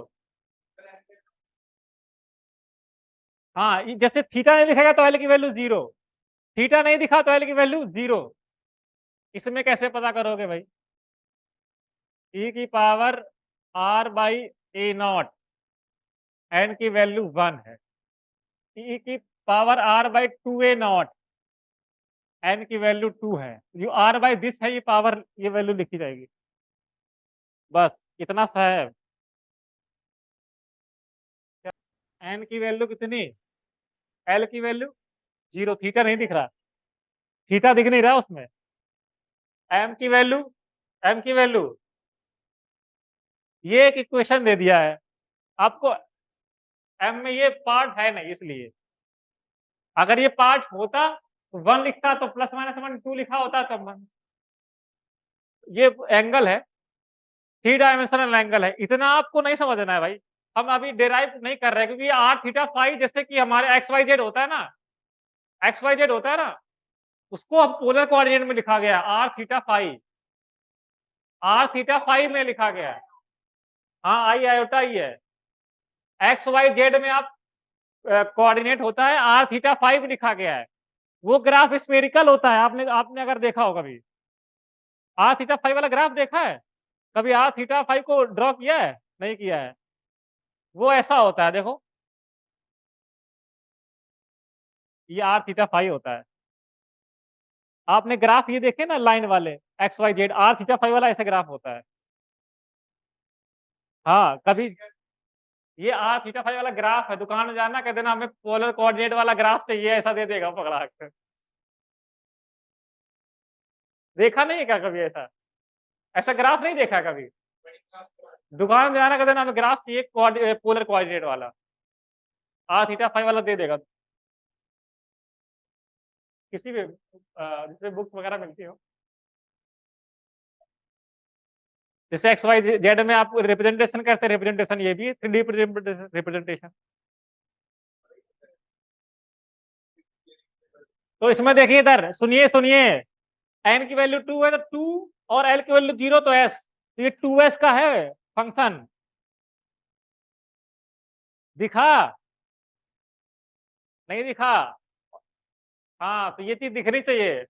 हाँ, जैसे थीटा नहीं दिखेगा तो एल की वैल्यू 0, थीटा नहीं दिखा तो एल की वैल्यू 0। इसमें कैसे पता करोगे भाई? ई की पावर r/a0, एन की वैल्यू 1 है। ई की पावर r/2a0, एन की वैल्यू 2 है। जो r/दिस है, ये पावर, ये वैल्यू लिखी जाएगी। बस इतना सा है। एन की वैल्यू कितनी? एल की वैल्यू 0, थीटा नहीं दिख रहा, थीटा दिख नहीं रहा उसमें। एम की वैल्यू, एम की वैल्यू, ये एक इक्वेशन दे दिया है आपको। एम में ये पार्ट है नहीं, इसलिए अगर ये पार्ट होता तो 1 लिखता, तो +-1 2 लिखा होता तब 1। ये एंगल है, 3 डायमेंशनल एंगल है। इतना आपको नहीं समझना है भाई, हम अभी डेराइव नहीं कर रहे हैं, क्योंकि r थीटा फाई जैसे कि हमारे XYZ होता है ना, XYZ होता है ना, उसको हम पोलर कोऑर्डिनेट में लिखा गया r theta phi, r theta phi में लिखा गया है। हाँ, आई आयोटा ही है। XYZ में आप कोऑर्डिनेट होता है, r थीटा फाइव लिखा गया है। वो ग्राफ स्फेरिकल होता है, आपने आपने अगर देखा हो कभी r थीटा फाइव वाला ग्राफ देखा है? कभी r थीटा फाइव को ड्रॉ किया है? नहीं किया है। वो ऐसा होता है, देखो, ये r थीटा फाइव होता है। आपने ग्राफ ये देखे ना, लाइन वाले XYZ, r थीटा फाइव वाला ऐसे ग्राफ होता है। हाँ, कभी ये थीटा फाई वाला ग्राफ है, दुकान में जाना कह देना हमें पोलर कोऑर्डिनेट वाला ग्राफ चाहिए, ऐसा दे देगा पकड़ा के। देखा नहीं है क्या कभी ऐसा? ऐसा ग्राफ नहीं देखा कभी? दुकान में जाना कह देना हमें ग्राफ चाहिए पोलर कोऑर्डिनेट वाला, थीटा फाई वाला दे देगा। किसी भी जिसमें बुक्स वगैरह मिलती हो, जैसे एक्स वाई जेड में आप रिप्रेजेंटेशन करते हैं, रिप्रेजेंटेशन ये भी 3D रिप्रेजेंटेशन। तो इसमें देखिए, इधर सुनिए सुनिए, एन की वैल्यू 2 है तो 2, और एल की वैल्यू 0 तो एस, तो ये 2s का है फंक्शन। दिखा? नहीं दिखा? हाँ, तो ये चीज दिखनी चाहिए।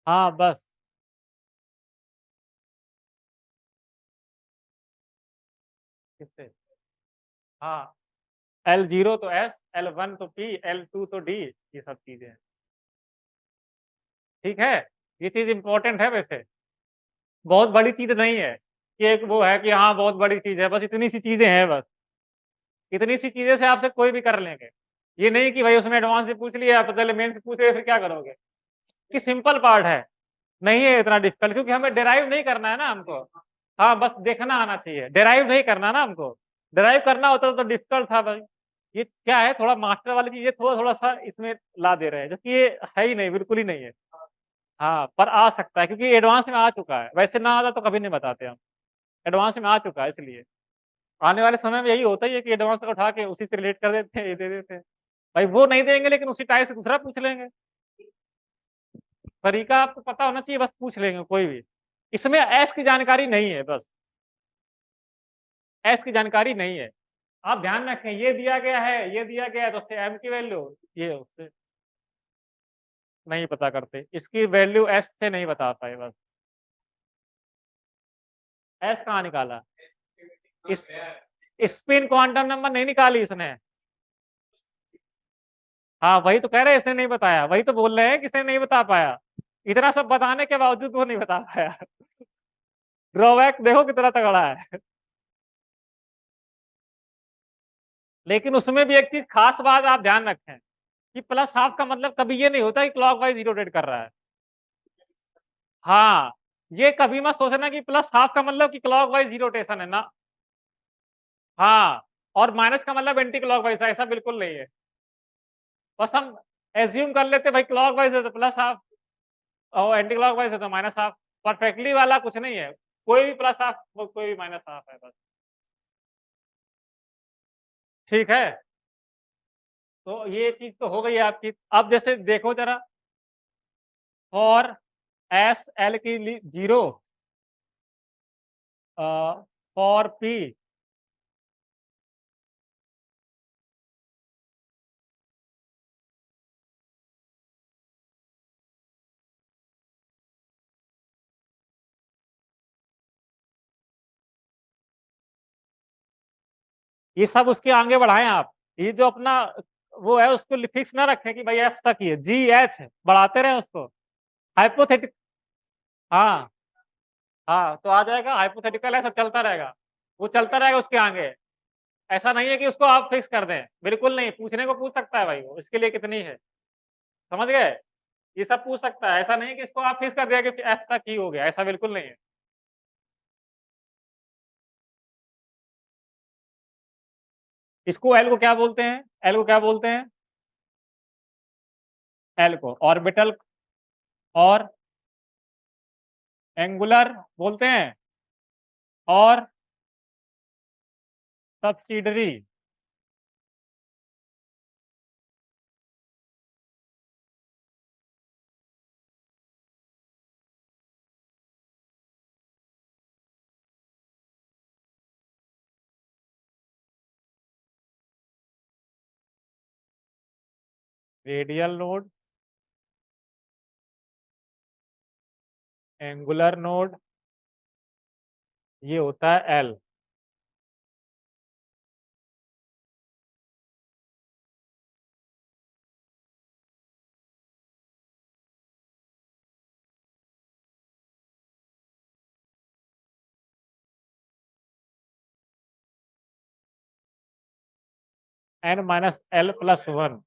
हाँ बस। किससे? हाँ, L0 तो S, L1 तो P, L2 तो D, ये सब चीजें हैं। ठीक है, ये चीज इंपॉर्टेंट है वैसे, बहुत बड़ी चीज नहीं है कि एक वो है कि हाँ बहुत बड़ी चीज है, बस इतनी सी चीजें हैं बस। इतनी सी चीजें से आपसे कोई भी कर लेंगे। ये नहीं कि भाई उसमें एडवांस से पूछ लिया, पहले मेन से पूछ लिया, फिर क्या करोगे? कि सिंपल पार्ट है, नहीं है इतना डिफिकल्ट, क्योंकि हमें डिराइव नहीं करना है ना हमको। हाँ, बस देखना आना चाहिए, डिराइव नहीं करना ना हमको। डिराइव करना होता तो डिफिकल्ट था भाई। ये क्या है, थोड़ा मास्टर वाली चीजें थोड़ा थोड़ा सा इसमें ला दे रहे हैं, जबकि ये है ही नहीं, बिल्कुल ही नहीं है। हाँ, पर आ सकता है क्योंकि एडवांस में आ चुका है, वैसे ना आता तो कभी नहीं बताते हम। एडवांस में आ चुका है इसलिए। आने वाले समय में यही होता ही है कि एडवांस तक उठा के उसी से रिलेट कर देते हैं, ये दे देते हैं। भाई वो नहीं देंगे, लेकिन उसी टाइप से दूसरा पूछ लेंगे। तरीका आपको पता होना चाहिए, बस पूछ लेंगे कोई भी। इसमें एस की जानकारी नहीं है, बस एस की जानकारी नहीं है। आप ध्यान रखें, ये दिया गया है, ये दिया गया है, तो उससे एम की वैल्यू, ये उससे नहीं पता करते, इसकी वैल्यू एस से नहीं बता पाए बस। एस कहाँ निकाला? इस स्पिन क्वांटम नंबर नहीं निकाली इसने। हाँ, वही तो कह रहे हैं, इसने नहीं बताया, वही तो बोल रहे हैं कि इसने नहीं बता पाया। इतना सब बताने के बावजूद वो नहीं बता पाया। ड्रॉबैक देखो कितना तगड़ा है। लेकिन उसमें भी एक चीज खास बात आप ध्यान रखें, कि प्लस हाफ का मतलब कभी ये नहीं होता कि क्लॉकवाइज रोटेट कर रहा है। हाँ, ये कभी मत सोचना कि प्लस हाफ का मतलब कि क्लॉकवाइज ही रोटेशन है ना। हाँ, और माइनस का मतलब एंटी क्लॉकवाइज है, ऐसा बिल्कुल नहीं है। बस हम एज्यूम कर लेते भाई क्लॉकवाइज है तो प्लस हाफ, और एंटी क्लॉकवाइज है तो माइनस हाफ। परफेक्टली वाला कुछ नहीं है, कोई भी प्लस हाफ कोई भी माइनस हाफ है बस। ठीक है, तो ये चीज तो हो गई आपकी। अब जैसे देखो जरा, फॉर एस एल की 0, फॉर पी ये सब उसके आगे बढ़ाएं आप। ये जो अपना वो है उसको फिक्स ना रखें कि भाई एफ तक ही है, जी एच बढ़ाते रहे उसको। हाइपोथेटिक, हाँ हाँ, तो आ जाएगा, हाइपोथेटिकल है, सब चलता रहेगा, वो चलता रहेगा उसके आगे। ऐसा नहीं है कि उसको आप फिक्स कर दें, बिल्कुल नहीं, पूछने को पूछ सकता है भाई, वो इसके लिए कितनी है, समझ गए? ये सब पूछ सकता है, ऐसा नहीं है कि इसको आप फिक्स कर दिया कि एफ तक ही हो गया, ऐसा बिल्कुल नहीं है। इसको एल को क्या बोलते हैं? एल को क्या बोलते हैं? एल को ऑर्बिटल और एंगुलर बोलते हैं, और subsidiary. Radial node, angular node, ये होता है L. n minus L plus 1।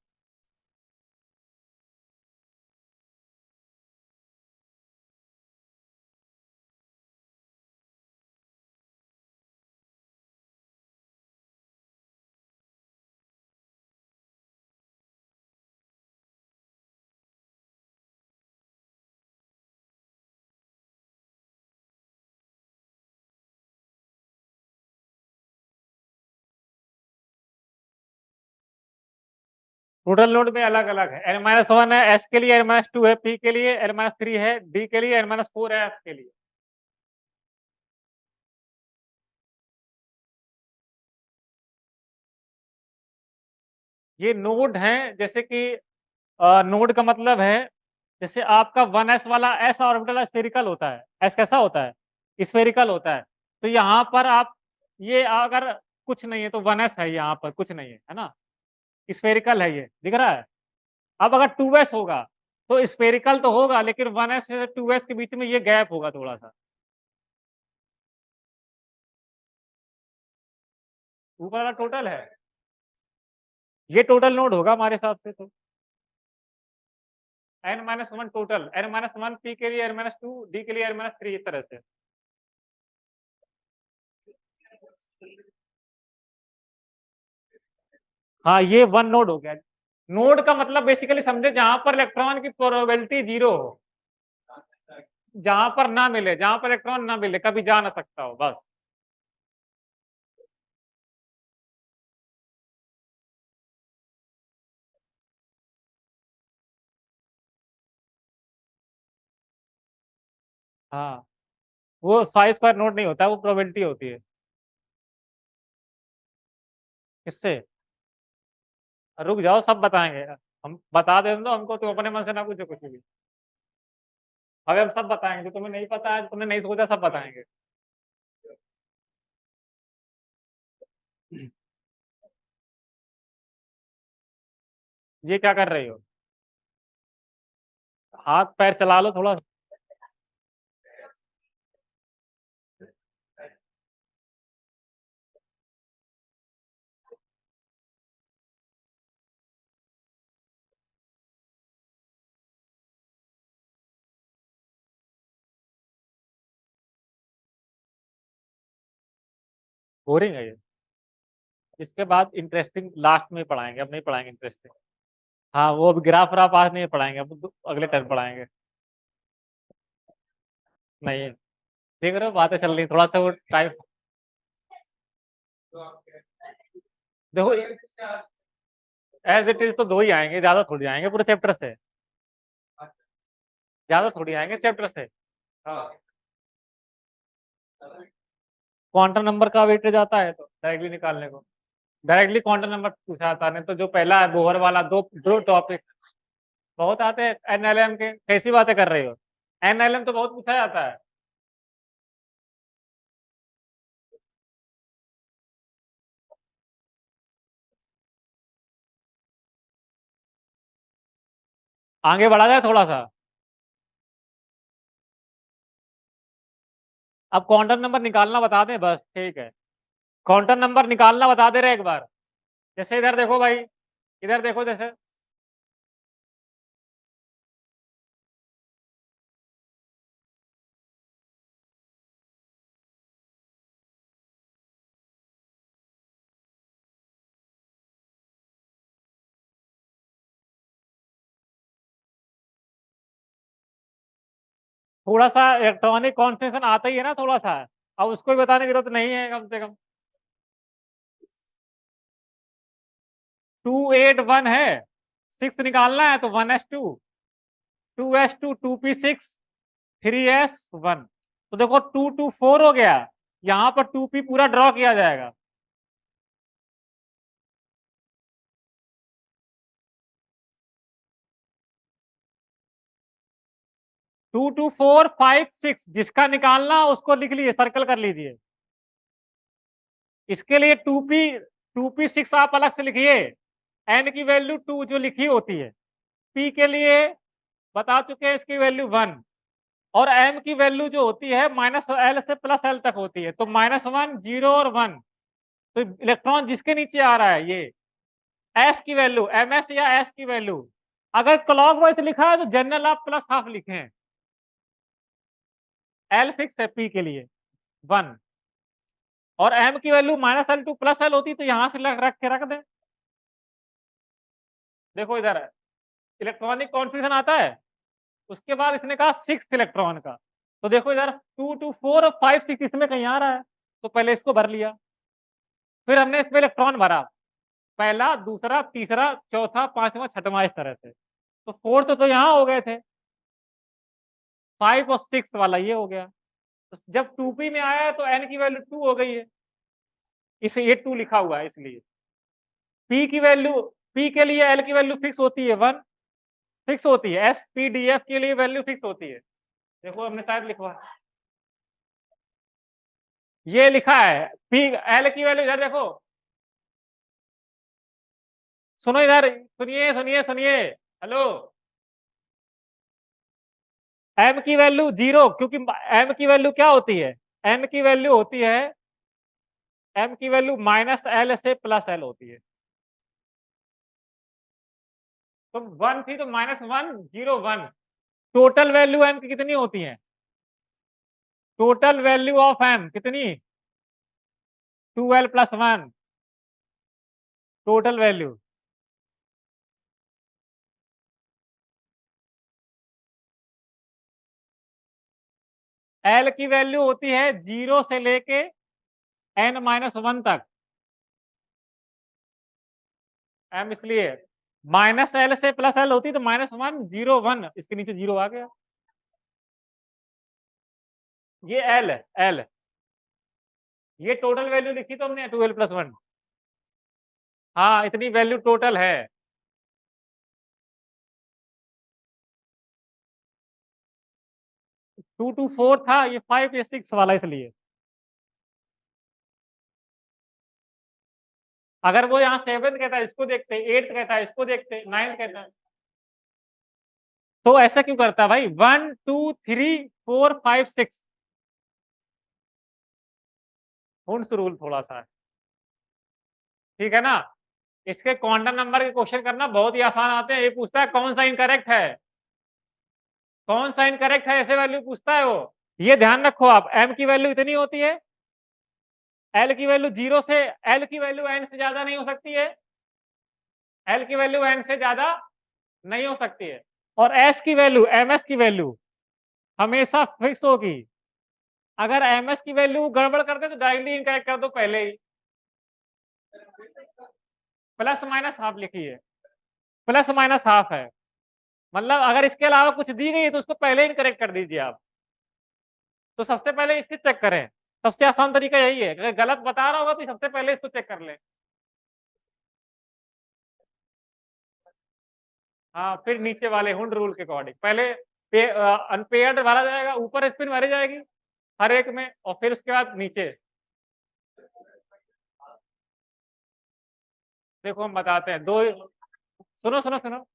Total node में अलग अलग है, n माइनस 1 है s के लिए, n माइनस 2 है p के लिए, n माइनस 3 है d के लिए, n माइनस 4 है f के लिए। ये नोड हैं, जैसे कि नोड का मतलब है, जैसे आपका 1s वाला s ऑर्बिटल स्फेरिकल होता है। s कैसा होता है? स्फेरिकल होता है। तो यहाँ पर आप, ये अगर कुछ नहीं है तो 1s है, यहाँ पर कुछ नहीं है ना, स्फेरिकल है, ये दिख रहा है। अब अगर 2s होगा तो स्फेरिकल तो होगा, लेकिन 1s से 2s के बीच में ये गैप होगा थोड़ा सा। ऊपर वाला टोटल है, ये टोटल नोड होगा हमारे हिसाब से तो। n minus 1 total, n minus 1 p के लिए, n माइनस 2 d के लिए, n माइनस 3 इस तरह से। हाँ, ये वन नोड हो गया। नोड का मतलब बेसिकली समझे जहां पर इलेक्ट्रॉन की प्रोबेबिलिटी 0 हो, जहां पर ना मिले, जहां पर इलेक्ट्रॉन ना मिले, कभी जा ना सकता हो, बस। हाँ, वो साई स्क्वायर नोड नहीं होता, वो प्रोबेबिलिटी होती है। किससे? रुक जाओ, सब बताएंगे। हम बता दें तो हमको, तुम अपने मन से ना पूछो कुछ भी। अभी हम सब बताएंगे, जो तुम्हें नहीं पता है, तुमने नहीं सोचा, सब बताएंगे। ये क्या कर रही हो? हाथ पैर चला लो थोड़ा। बोरिंग है ये। इसके बाद इंटरेस्टिंग लास्ट में पढ़ाएंगे, अब नहीं पढ़ाएंगे इंटरेस्टिंग। हाँ, वो अब ग्राफ व्राफ आज नहीं पढ़ाएंगे, अब अगले टर्म पढ़ाएंगे। नहीं, देख रहे हो बातें चल रही, थोड़ा सा वो टाइम। देखो, एज इट इज तो दो ही आएंगे, ज्यादा थोड़ी आएंगे पूरे चैप्टर से। ज्यादा थोड़ी आएंगे चैप्टर से। हाँ, क्वांटम नंबर का वेटेज आता है तो डायरेक्टली निकालने को, डायरेक्टली क्वांटम नंबर पूछा आता, नहीं तो जो पहला है बोहर वाला, दो दो टॉपिक बहुत आते हैं। एनएलएम के कैसी बातें कर रही हो? एनएलएम तो बहुत पूछा जाता है। आगे बढ़ा जाए थोड़ा सा। अब क्वांटम नंबर निकालना बता दें, बस ठीक है। क्वांटम नंबर निकालना बता दे रहे एक बार। जैसे इधर देखो भाई, इधर देखो, जैसे थोड़ा सा इलेक्ट्रॉनिक कॉन्फ़िगरेशन आता ही है ना थोड़ा सा। अब उसको भी बताने की जरूरत नहीं है कम से कम। 281 है, 6 निकालना है तो 1s2, 2s2, 2p6, 3s1। तो देखो 224 हो गया, यहाँ पर 2p पूरा ड्रॉ किया जाएगा। 22456 जिसका निकालना उसको लिख लीजिए, सर्कल कर लीजिए। इसके लिए 2p6 आप अलग से लिखिए। n की वैल्यू 2 जो लिखी होती है, p के लिए बता चुके हैं इसकी वैल्यू 1, और m की वैल्यू जो होती है माइनस एल से प्लस एल तक होती है, तो -1, 0 और 1। तो इलेक्ट्रॉन जिसके नीचे आ रहा है ये, एस की वैल्यू, एम एस या एस की वैल्यू अगर क्लॉकवाइज लिखा है तो जनरल आप प्लस हाफ लिखें। एल फिक्स है पी के लिए 1 और एम की value minus L two plus L होती तो यहां से रख के रख दें। देखो इधर इलेक्ट्रॉनिक कॉन्फ़िगरेशन आता है, उसके बाद इसने कहा 6 इलेक्ट्रॉन का, तो देखो इधर 2 2 4 और 5 6 इसमें कहीं आ रहा है, तो पहले इसको भर लिया, फिर हमने इसमें इलेक्ट्रॉन भरा, पहला दूसरा तीसरा चौथा पांचवा छठवां इस तरह से, तो फोर्थ तो यहाँ हो गए थे, 5 और 6 वाला ये हो गया, तो जब 2p में आया तो n की वैल्यू 2 हो गई है, इसे ये 2 लिखा हुआ है इसलिए। p की वैल्यू, p के लिए l की वैल्यू फिक्स होती है 1, फिक्स होती है, s p d f के लिए वैल्यू फिक्स होती है। देखो हमने शायद लिखवा, ये लिखा है p l की वैल्यू, इधर देखो, सुनो इधर, सुनिए सुनिए सुनिए, हेलो, m की वैल्यू 0, क्योंकि m की वैल्यू क्या होती है, n की वैल्यू होती है, m की वैल्यू माइनस एल से प्लस एल होती है, तो 1 थी तो माइनस 1 0 1, टोटल वैल्यू m की कितनी होती है, टोटल वैल्यू ऑफ m कितनी, 2l plus 1 total value, l की वैल्यू होती है 0 से लेके n माइनस 1 तक, m इसलिए माइनस एल से प्लस एल होती तो माइनस 1 0 1, इसके नीचे 0 आ गया, ये l l, ये टोटल वैल्यू लिखी तो हमने 2l प्लस 1, हाँ इतनी वैल्यू टोटल है। 2 2 4 था, ये 5 या 6 वाला इसलिए, अगर वो यहाँ 7 कहता है इसको देखते, 8 कहता है इसको देखते, 9 कहता है, तो ऐसा क्यों करता है भाई, 1 2 3 4 5 6, हुंस रूल थोड़ा सा है, ठीक है ना। इसके क्वांटम नंबर के क्वेश्चन करना बहुत ही आसान आते हैं, ये पूछता है कौन सा इनकरेक्ट है, कौन सा इनकरेक्ट है, ऐसे वैल्यू पूछता है वो, ये ध्यान रखो आप, m की वैल्यू इतनी होती है, l की वैल्यू 0 से, l की वैल्यू n से ज्यादा नहीं हो सकती है, l की वैल्यू n से ज्यादा नहीं हो सकती है, और s की वैल्यू, ms की वैल्यू हमेशा फिक्स होगी, अगर ms की वैल्यू गड़बड़ करते तो डायरेक्टली इनकरेक्ट कर दो पहले ही, प्लस माइनस हाफ लिखिए, प्लस माइनस हाफ है, मतलब अगर इसके अलावा कुछ दी गई है तो उसको पहले इनकरेक्ट कर दीजिए आप, तो सबसे पहले इससे चेक करें, सबसे आसान तरीका यही है, अगर गलत बता रहा होगा तो सबसे पहले इसको चेक कर ले, हाँ फिर नीचे वाले हुंड रूल के अकॉर्डिंग पहले अनपेयर्ड भरा जाएगा, ऊपर स्पिन भरी जाएगी हर एक में, और फिर उसके बाद नीचे, देखो हम बताते हैं, दो, सुनो सुनो सुनो,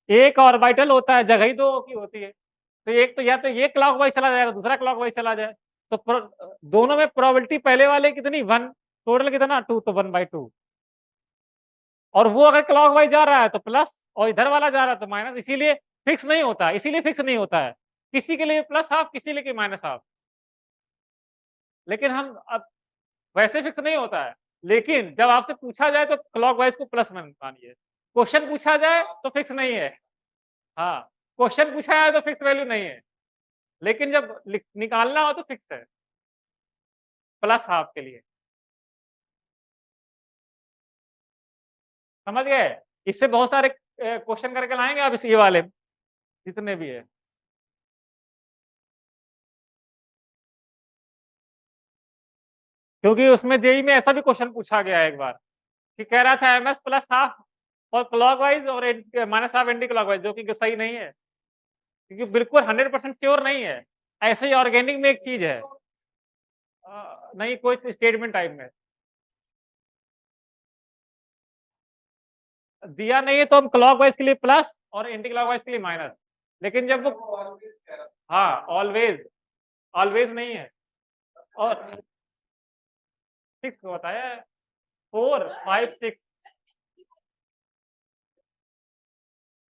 एक ऑर्बिटल होता है, जगह ही दो की होती है, तो एक तो या तो ये क्लॉकवाइज चला जाएगा, दूसरा क्लॉकवाइज चला जाए, तो दोनों में प्रोबेबिलिटी पहले वाले कितनी 1, टोटल कितना 2, तो 1/2, और वो अगर क्लॉकवाइज जा रहा है तो प्लस, और इधर वाला जा रहा है तो माइनस, इसीलिए फिक्स नहीं होता है, इसीलिए फिक्स नहीं होता है, किसी के लिए प्लस हाफ, किसी के लिए माइनस हाफ, लेकिन हम अब वैसे फिक्स नहीं होता है, लेकिन जब आपसे पूछा जाए तो क्लॉकवाइज को प्लस में मानिए, क्वेश्चन पूछा जाए तो फिक्स नहीं है, हाँ क्वेश्चन पूछा जाए तो फिक्स वैल्यू नहीं है, लेकिन जब निकालना हो तो फिक्स है, प्लस हाफ के लिए, समझ गए। इससे बहुत सारे क्वेश्चन करके लाएंगे आप इस ये वाले जितने भी है, क्योंकि उसमें जेई में ऐसा भी क्वेश्चन पूछा गया है एक बार, कि कह रहा था एमएस प्लस हाफ और क्लॉकवाइज और माइनस हाफ एंटी क्लॉकवाइज, जो कि सही नहीं है, क्योंकि बिल्कुल 100% श्योर नहीं है, ऐसे ही ऑर्गेनिक में एक चीज है, नहीं कोई स्टेटमेंट टाइप में दिया नहीं है तो हम क्लॉकवाइज के लिए प्लस और एंटी क्लॉकवाइज के लिए माइनस, लेकिन जब वो, हाँ ऑलवेज, ऑलवेज नहीं है, और 6 बताया है, 4 5 6,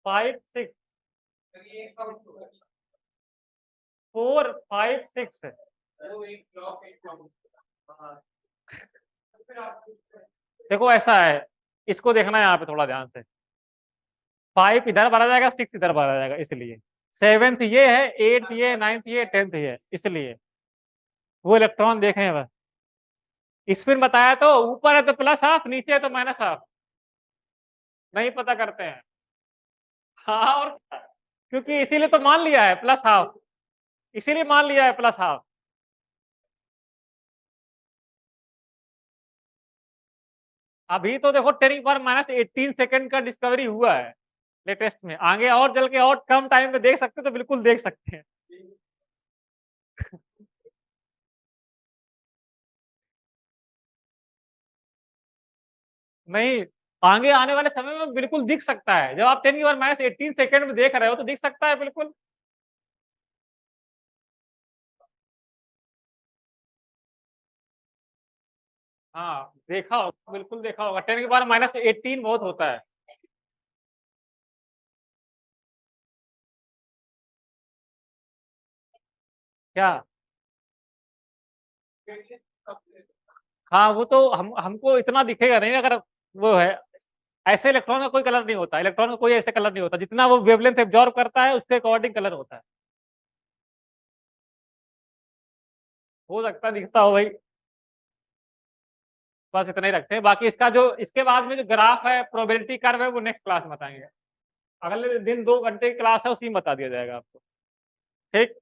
5 6 4 5 6 है। देखो ऐसा है, इसको देखना है यहाँ पे थोड़ा ध्यान से। 5 इधर भरा जाएगा, 6 इधर भरा जाएगा, इसलिए 7th ये है, 8th ये, 9th ये, 10th ये, इसलिए वो इलेक्ट्रॉन देख रहे हैं बस। स्पिन बताया तो ऊपर है तो प्लस हाफ, नीचे है तो माइनस हाफ, नहीं पता करते हैं। हाँ और क्या? क्योंकि इसीलिए तो मान लिया है प्लस हाफ, इसीलिए मान लिया है प्लस हाफ। अभी तो देखो 10⁻⁸ का डिस्कवरी हुआ है लेटेस्ट में, आगे और चल के और कम टाइम में देख सकते तो बिल्कुल देख सकते हैं। नहीं, आगे आने वाले समय में बिल्कुल दिख सकता है, जब आप 10⁻18 में देख रहे हो तो दिख सकता है बिल्कुल। हाँ देखा होगा, बिल्कुल देखा होगा, 10⁻18 बहुत होता है। क्या? हाँ वो तो हमको इतना दिखेगा नहीं, अगर वो है, ऐसे इलेक्ट्रॉन का कोई कलर नहीं होता, इलेक्ट्रॉन का कोई ऐसे कलर नहीं होता, जितना वो वेवलेंथ एब्जॉर्ब करता है उसके अकॉर्डिंग कलर होता है। हो सकता है दिखता हो भाई। बस इतना ही रखते हैं, बाकी इसका जो इसके बाद में जो ग्राफ है, प्रोबेबिलिटी कर्व है, वो नेक्स्ट क्लास में बताएंगे। अगले दिन 2 घंटे की क्लास है, उसी में बता दिया जाएगा आपको। ठीक।